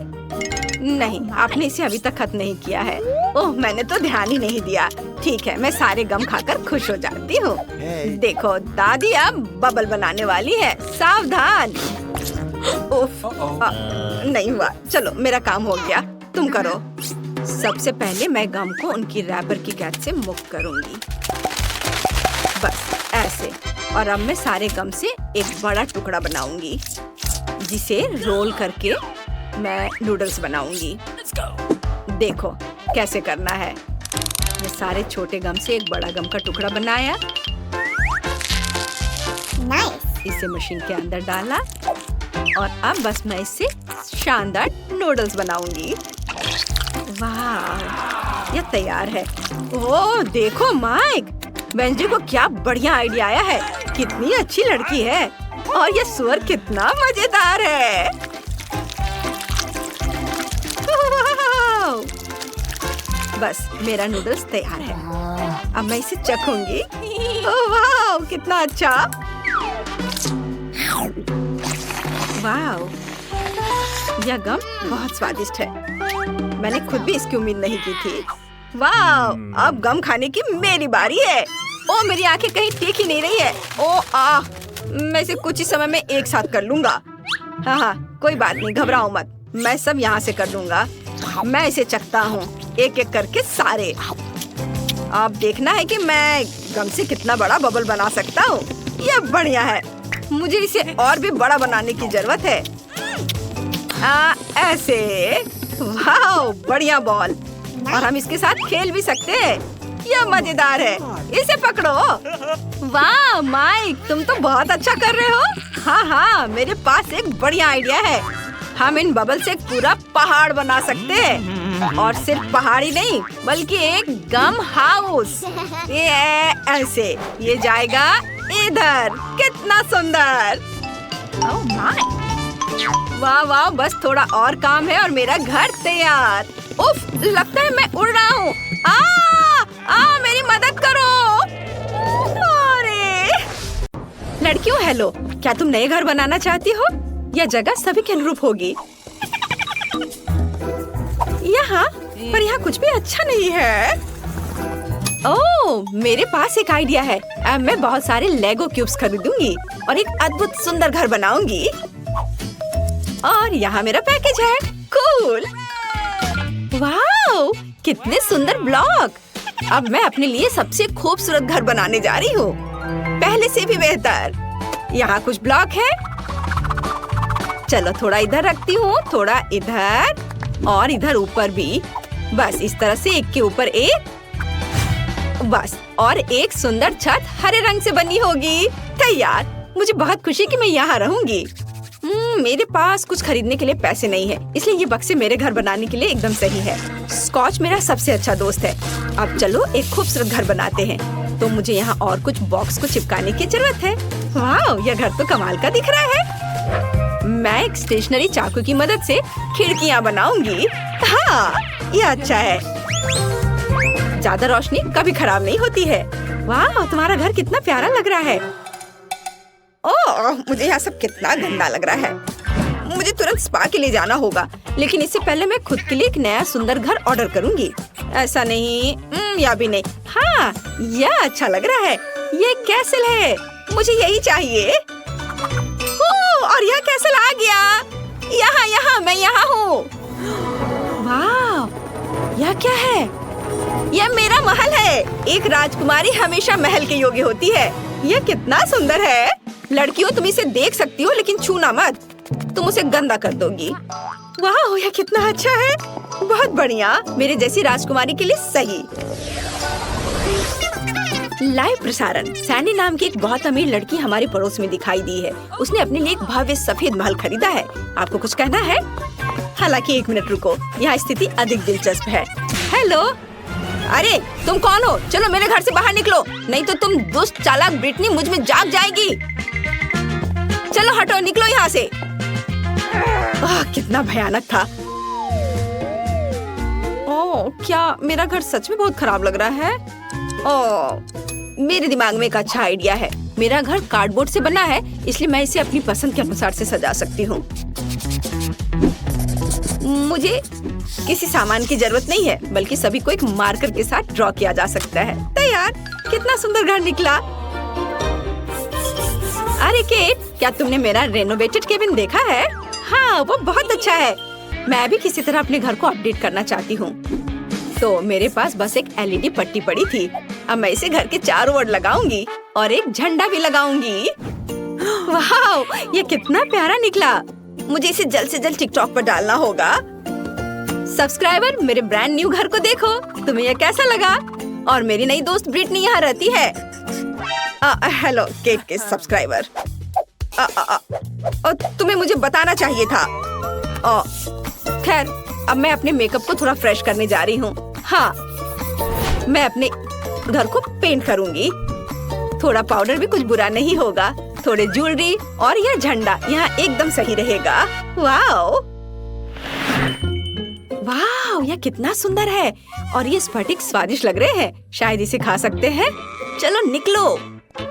नहीं, आपने इसे अभी तक खत्म नहीं किया है। ओह, मैंने तो ध्यान ही नहीं दिया। ठीक है, मैं सारे गम खाकर खुश हो जाती हूँ। देखो, दादी अब बबल बनाने वाली है, सावधान। उफ, नहीं हुआ। चलो, मेरा काम हो गया, तुम करो। सबसे पहले मैं गम को उनकी रैपर की कैद से मुक्त करूंगी, बस ऐसे। और अब मैं सारे गम से एक बड़ा टुकड़ा बनाऊंगी, जिसे रोल करके मैं नूडल्स बनाऊंगी। देखो कैसे करना है। मैं सारे छोटे गम से एक बड़ा गम का टुकड़ा बनाया। इसे मशीन के अंदर डाला और अब बस मैं इससे शानदार नूडल्स बनाऊंगी। वाह, ये तैयार है। ओह देखो माइक, वेंसडे को क्या बढ़िया आइडिया आया है। कितनी अच्छी लड़की है और ये सुअर कितना मजेदार है। बस मेरा नूडल्स तैयार है। अब मैं इसे चखूंगी। ओह वाह, कितना अच्छा। वाह, यह गम बहुत स्वादिष्ट है। मैंने खुद भी इसकी उम्मीद नहीं की थी। वाह, अब गम खाने की मेरी बारी है। ओ, मेरी आंखें कहीं टिक ही नहीं रही है। ओ मैं इसे कुछ ही समय में एक साथ कर लूंगा। हाँ, कोई बात नहीं, घबराओ मत। मैं सब यहाँ से कर लूंगा। मैं इसे चखता हूँ, एक एक करके सारे। अब देखना है कि मैं गम से कितना बड़ा बबल बना सकता हूँ। यह बढ़िया है। मुझे इसे और भी बड़ा बनाने की जरूरत है। ऐसे। वाह, बढ़िया बॉल। और हम इसके साथ खेल भी सकते हैं। यह मजेदार है। इसे पकड़ो। वाह माइक, तुम तो बहुत अच्छा कर रहे हो। हाँ, मेरे पास एक बढ़िया आइडिया है। हम इन बबल से एक पूरा पहाड़ बना सकते हैं। और सिर्फ पहाड़ ही नहीं, बल्कि एक गम हाउस। ये ऐसे, ये जाएगा इधर। कितना सुंदर। ओह माय, वाह वाह, बस थोड़ा और काम है और मेरा घर तैयार। उफ, लगता है मैं उड़ रहा हूँ। मेरी मदद करो। अरे लड़कियों, हेलो, क्या तुम नए घर बनाना चाहती हो? यह जगह सभी के अनुरूप होगी। यहाँ पर यहाँ कुछ भी अच्छा नहीं है। ओह, मेरे पास एक आइडिया है। अब मैं बहुत सारे लेगो क्यूब्स खरीदूंगी और एक अद्भुत सुंदर घर बनाऊंगी। और यहाँ मेरा पैकेज है। कूल। वाह, कितने सुंदर ब्लॉक। अब मैं अपने लिए सबसे खूबसूरत घर बनाने जा रही हूँ, पहले से भी बेहतर। यहाँ कुछ ब्लॉक है। चलो थोड़ा इधर रखती हूँ, थोड़ा इधर और इधर ऊपर भी। बस इस तरह से एक के ऊपर एक। बस, और एक सुंदर छत हरे रंग से बनी होगी। तैयार। मुझे बहुत खुशी कि मैं यहाँ रहूंगी। मेरे पास कुछ खरीदने के लिए पैसे नहीं है, इसलिए ये बक्से मेरे घर बनाने के लिए एकदम सही है। स्कॉच मेरा सबसे अच्छा दोस्त है। अब चलो एक खूबसूरत घर बनाते हैं। तो मुझे यहाँ और कुछ बॉक्स को चिपकाने की जरूरत है। वाह, यह घर तो कमाल का दिख रहा है। मैं एक स्टेशनरी चाकू की मदद से खिड़कियाँ बनाऊंगी। हाँ, ये अच्छा है। ज्यादा रोशनी कभी खराब नहीं होती है। वाह, तुम्हारा घर कितना प्यारा लग रहा है। ओह, मुझे यहाँ सब कितना गंदा लग रहा है। मुझे तुरंत स्पा के लिए जाना होगा, लेकिन इससे पहले मैं खुद के लिए एक नया सुंदर घर ऑर्डर करूंगी। ऐसा नहीं, या भी नहीं। हाँ, यह अच्छा लग रहा है। ये कैसल है, मुझे यही चाहिए। और यह कैसल आ गया। यहाँ, मैं यहाँ हूँ। वाह, यह क्या है? यह मेरा महल है। एक राजकुमारी हमेशा महल के योग्य होती है। यह कितना सुंदर है। लड़कियों, तुम इसे देख सकती हो, लेकिन छूना मत, तुम उसे गंदा कर दोगी। वाह, यह कितना अच्छा है। बहुत बढ़िया, मेरे जैसी राजकुमारी के लिए सही। लाइव प्रसारण। सैंडी नाम की एक बहुत अमीर लड़की हमारे पड़ोस में दिखाई दी है। उसने अपने लिए एक भव्य सफेद महल खरीदा है। आपको कुछ कहना है? हालांकि 1 मिनट रुको, यहाँ स्थिति अधिक दिलचस्प है। हेलो, अरे तुम कौन हो? चलो मेरे घर से बाहर निकलो, नहीं तो तुम दुष्ट चालाक ब्रिटनी मुझ में जाग जाएगी। चलो हटो, निकलो यहाँ से। कितना भयानक था। ओह, क्या मेरा घर सच में बहुत खराब लग रहा है? ओह, मेरे दिमाग में एक अच्छा आइडिया है। मेरा घर कार्डबोर्ड से बना है, इसलिए मैं इसे अपनी पसंद के अनुसार से सजा सकती हूँ। मुझे किसी सामान की जरूरत नहीं है, बल्कि सभी को एक मार्कर के साथ ड्रॉ किया जा सकता है। तैयार। कितना सुंदर घर निकला। अरे केट, क्या तुमने मेरा रेनोवेटेड केबिन देखा है? हाँ, वो बहुत अच्छा है। मैं भी किसी तरह अपने घर को अपडेट करना चाहती हूँ। तो मेरे पास बस एक एलईडी पट्टी पड़ी थी। अब मैं इसे घर के चारों ओर लगाऊंगी और एक झंडा भी लगाऊंगी। वाह, ये कितना प्यारा निकला। मुझे इसे जल्द से जल्द टिकटॉक पर डालना होगा। सब्सक्राइबर, मेरे ब्रांड न्यू घर को देखो। तुम्हें यह कैसा लगा? और मेरी नई दोस्त ब्रिटनी यहाँ रहती है। हेलो केट के सब्सक्राइबर। तुम्हें मुझे बताना चाहिए था। खैर, अब मैं अपने मेकअप को थोड़ा फ्रेश करने जा रही हूँ। हाँ, मैं अपने घर को पेंट करूँगी। थोड़ा पाउडर भी कुछ बुरा नहीं होगा। थोड़े ज्वेलरी और यह झंडा यहाँ एकदम सही रहेगा। वाओ वाओ, यह कितना सुंदर है। और ये स्फटिक स्वादिष्ट लग रहे हैं। शायद इसे खा सकते हैं। चलो निकलो।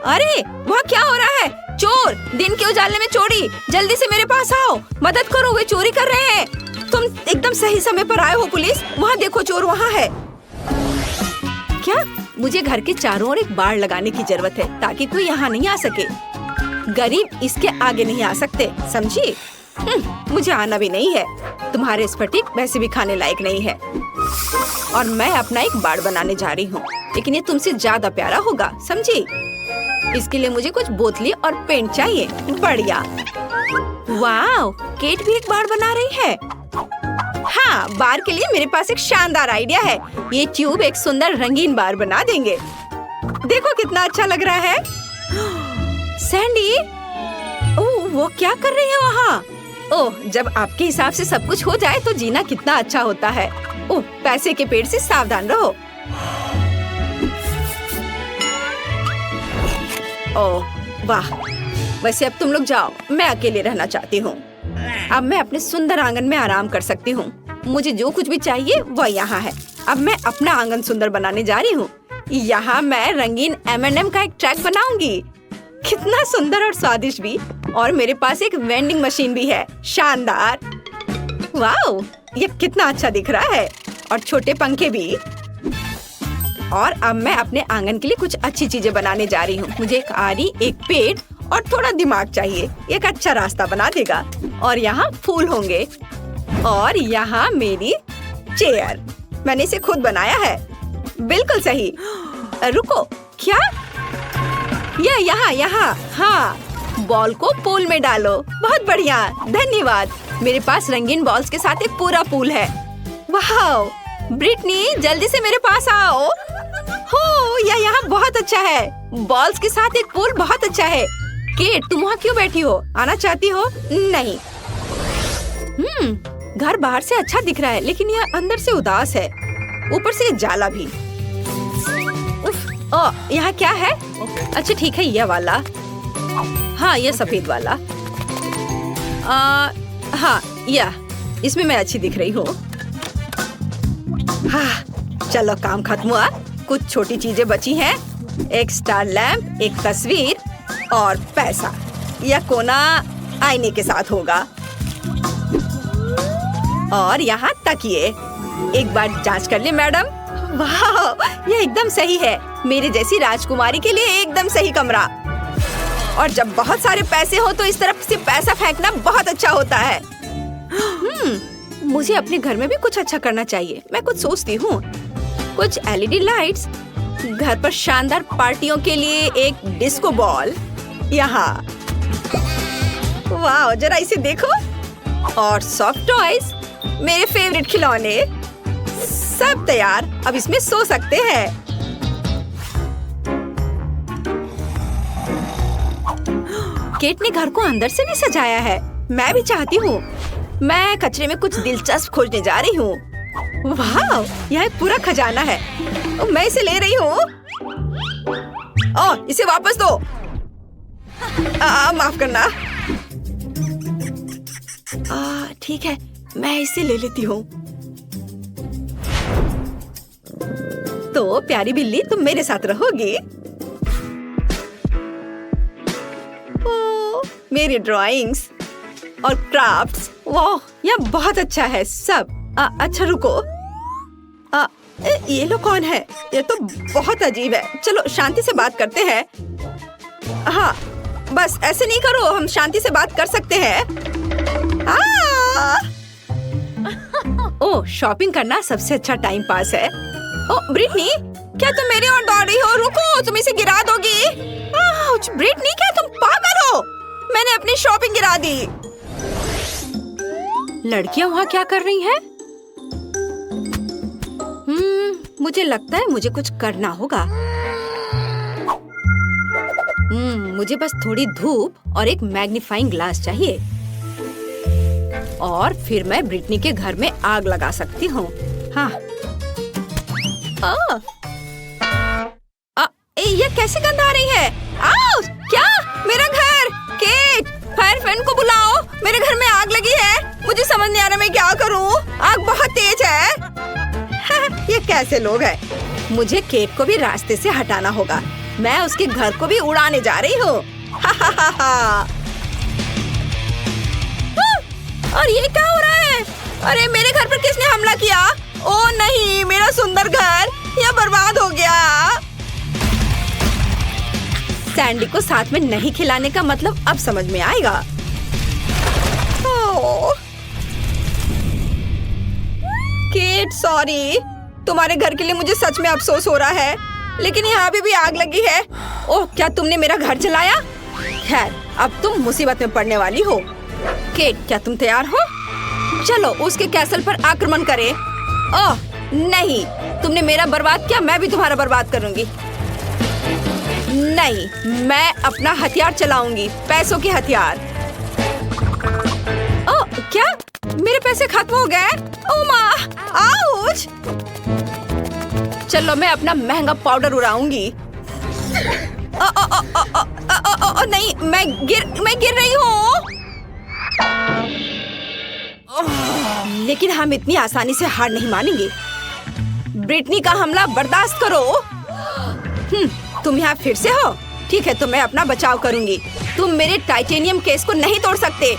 अरे, वहाँ क्या हो रहा है? चोर! दिन के उजाले में चोरी! जल्दी से मेरे पास आओ, मदद करो, वे चोरी कर रहे हैं। तुम एकदम सही समय पर आए हो पुलिस। वहाँ देखो, चोर वहाँ है। क्या? मुझे घर के चारों ओर एक बाड़ लगाने की जरूरत है, ताकि कोई यहाँ नहीं आ सके। गरीब इसके आगे नहीं आ सकते, समझी? मुझे आना भी नहीं है। तुम्हारे स्फटिक वैसे भी खाने लायक नहीं है। और मैं अपना एक बाड़ बनाने जा रही हूँ, लेकिन ये तुमसे ज्यादा प्यारा होगा, समझी? इसके लिए मुझे कुछ बोतलें और पेंट चाहिए। बढ़िया। वाओ, केट भी एक बाड़ बना रही है। हाँ, बार के लिए मेरे पास एक शानदार आइडिया है। ये ट्यूब एक सुंदर रंगीन बार बना देंगे। देखो कितना अच्छा लग रहा है। सैंडी, ओह, वो क्या कर रही है वहाँ? ओह, जब आपके हिसाब से सब कुछ हो जाए तो जीना कितना अच्छा होता है। ओह, पैसे के पेड़ से सावधान रहो। ओह वाह, वैसे अब तुम लोग जाओ, मैं अकेले रहना चाहती हूँ। अब मैं अपने सुंदर आंगन में आराम कर सकती हूँ। मुझे जो कुछ भी चाहिए वह यहाँ है। अब मैं अपना आंगन सुंदर बनाने जा रही हूँ। यहाँ मैं रंगीन M&M का एक ट्रैक बनाऊंगी। कितना सुंदर और स्वादिष्ट भी। और मेरे पास एक वेंडिंग मशीन भी है। शानदार। वाओ, ये कितना अच्छा दिख रहा है। और छोटे पंखे भी। और अब मैं अपने आंगन के लिए कुछ अच्छी चीजें बनाने जा रही हूँ। मुझे एक आरी, एक पेड़ और थोड़ा दिमाग चाहिए। एक अच्छा रास्ता बना देगा। और यहाँ फूल होंगे। और यहाँ मेरी चेयर। मैंने इसे खुद बनाया है। बिल्कुल सही। रुको, क्या? यहाँ। हाँ, बॉल को पूल में डालो। बहुत बढ़िया, धन्यवाद। मेरे पास रंगीन बॉल्स के साथ एक पूरा पूल है। वाह, ब्रिटनी, जल्दी से मेरे पास आओ। हो, यह यहाँ बहुत अच्छा है। बॉल्स के साथ एक पूल बहुत अच्छा है। केट, तुम वहाँ क्यों बैठी हो? आना चाहती हो? नहीं। घर बाहर से अच्छा दिख रहा है, लेकिन यह अंदर से उदास है। ऊपर से जाला भी। यहाँ क्या है? अच्छा ठीक है, यह वाला। हाँ, यह सफेद वाला। हाँ, यह इसमें मैं अच्छी दिख रही हूँ। हाँ, चलो काम खत्म हुआ। कुछ छोटी चीजें बची हैं। एक स्टार लैंप, एक तस्वीर और पैसा। यह कोना आईने के साथ होगा। और यहाँ तकिए। एक बार जांच कर ले मैडम। वाह, यह एकदम सही है। मेरे जैसी राजकुमारी के लिए एकदम सही कमरा। और जब बहुत सारे पैसे हो तो इस तरफ से पैसा फेंकना बहुत अच्छा होता है। मुझे अपने घर में भी कुछ अच्छा करना चाहिए। मैं कुछ सोचती हूँ। कुछ LED लाइट्स, घर पर शानदार पार्टियों के लिए एक डिस्को बॉल। यहाँ, वाह, जरा इसे देखो। और सॉफ्ट टॉयज, मेरे फेवरेट खिलौने। सब तैयार, अब इसमें सो सकते हैं। केट ने घर को अंदर से भी सजाया है। मैं भी चाहती हूँ। मैं कचरे में कुछ दिलचस्प खोजने जा रही हूँ। वाह, यह एक पूरा खजाना है। मैं इसे ले रही हूँ। इसे वापस दो। माफ करना। ठीक है, मैं इसे ले लेती हूँ। तो प्यारी बिल्ली, तुम मेरे साथ रहोगी। मेरी ड्राइंग्स और क्राफ्ट्स, वाह, यह बहुत अच्छा है सब। अच्छा रुको। ये लोग कौन है? ये तो बहुत अजीब है। चलो शांति से बात करते हैं। हाँ बस ऐसे नहीं करो, हम शांति से बात कर सकते हैं। ओह, शॉपिंग करना सबसे अच्छा टाइम पास है। ओह ब्रिटनी, क्या तुम मेरी ओर दौड़ रही हो? रुको, तुम इसे गिरा दोगी। ब्रिटनी, क्या तुम पागल हो? मैंने अपनी शॉपिंग गिरा दी। लड़कियां वहाँ क्या कर रही हैं? मुझे लगता है मुझे कुछ करना होगा। मुझे बस थोड़ी धूप और एक मैग्नीफाइंग ग्लास चाहिए और फिर मैं ब्रिटनी के घर में आग लगा सकती हूँ। हाँ। ये कैसे गंध आ रही है? आओ, क्या? मेरा घर! केट, फायर फ्रेंड को बुलाओ। मेरे घर में आग लगी है। मुझे समझ नहीं आ रहा मैं क्या करूँ। आग बहुत तेज है। ये कैसे लोग हैं? मुझे केट को भी रास्ते से हटाना होगा। मैं उसके घर को भी उड़ाने जा रही हूँ। और ये क्या हो रहा है? अरे मेरे घर पर किसने हमला किया? ओह नहीं, मेरा सुंदर घर यह बर्बाद हो गया। सैंडी को साथ में नहीं खिलाने का मतलब अब समझ में आएगा। केट सॉरी, तुम्हारे घर के लिए मुझे सच में अफसोस हो रहा है, लेकिन यहाँ भी आग लगी है। ओह, क्या तुमने मेरा घर जलाया? खैर, अब तुम मुसीबत में पड़ने वाली हो। केट, क्या तुम तैयार हो? चलो उसके कैसल पर आक्रमण करें। ओह नहीं, तुमने मेरा बर्बाद किया, मैं भी तुम्हारा बर्बाद करूंगी। नहीं, मैं अपना हथियार चलाऊंगी, पैसों के हथियार। ओह क्या? मेरे पैसे खत्म हो गए? ओह माँ, आउच! चलो मैं अपना महंगा पाउडर उड़ाऊंगी। नहीं, मैं गिर रही हूँ। लेकिन हम इतनी आसानी से हार नहीं मानेंगे। ब्रिटनी का हमला बर्दाश्त करो। तुम यहाँ फिर से हो? ठीक है, तो मैं अपना बचाव करूंगी। तुम मेरे टाइटेनियम केस को नहीं तोड़ सकते।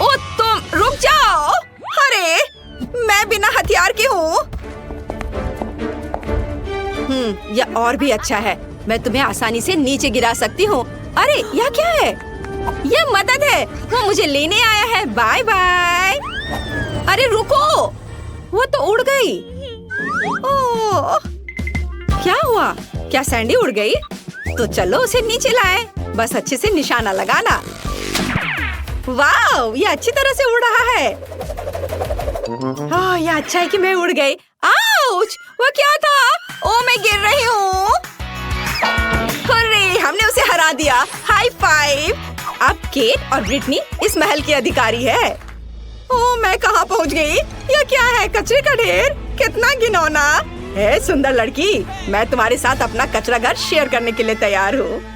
ओ तुम रुक जाओ। अरे मैं बिना हथियार की हूँ। यह और भी अच्छा है। मैं तुम्हें आसानी से नीचे गिरा सकती हूँ। अरे यह क्या है? यह मदद है। वो मुझे लेने आया है। Bye bye. अरे रुको, वो तो उड़ गई। ओह, क्या हुआ? क्या सैंडी उड़ गई? तो चलो उसे नीचे लाए। बस अच्छे से निशाना लगाना। वाह, ये अच्छी तरह से उड़ रहा है। यह अच्छा है कि मैं उड़ गई। आउच! वो क्या था? ओ मैं गिर रही हूँ। अरे हमने उसे हरा दिया। High five. अब केट और ब्रिटनी इस महल की अधिकारी है। ओह मैं कहाँ पहुँच गई? यह क्या है? कचरे का ढेर। कितना घिनौना है। सुंदर लड़की, मैं तुम्हारे साथ अपना कचरा घर शेयर करने के लिए तैयार हूँ।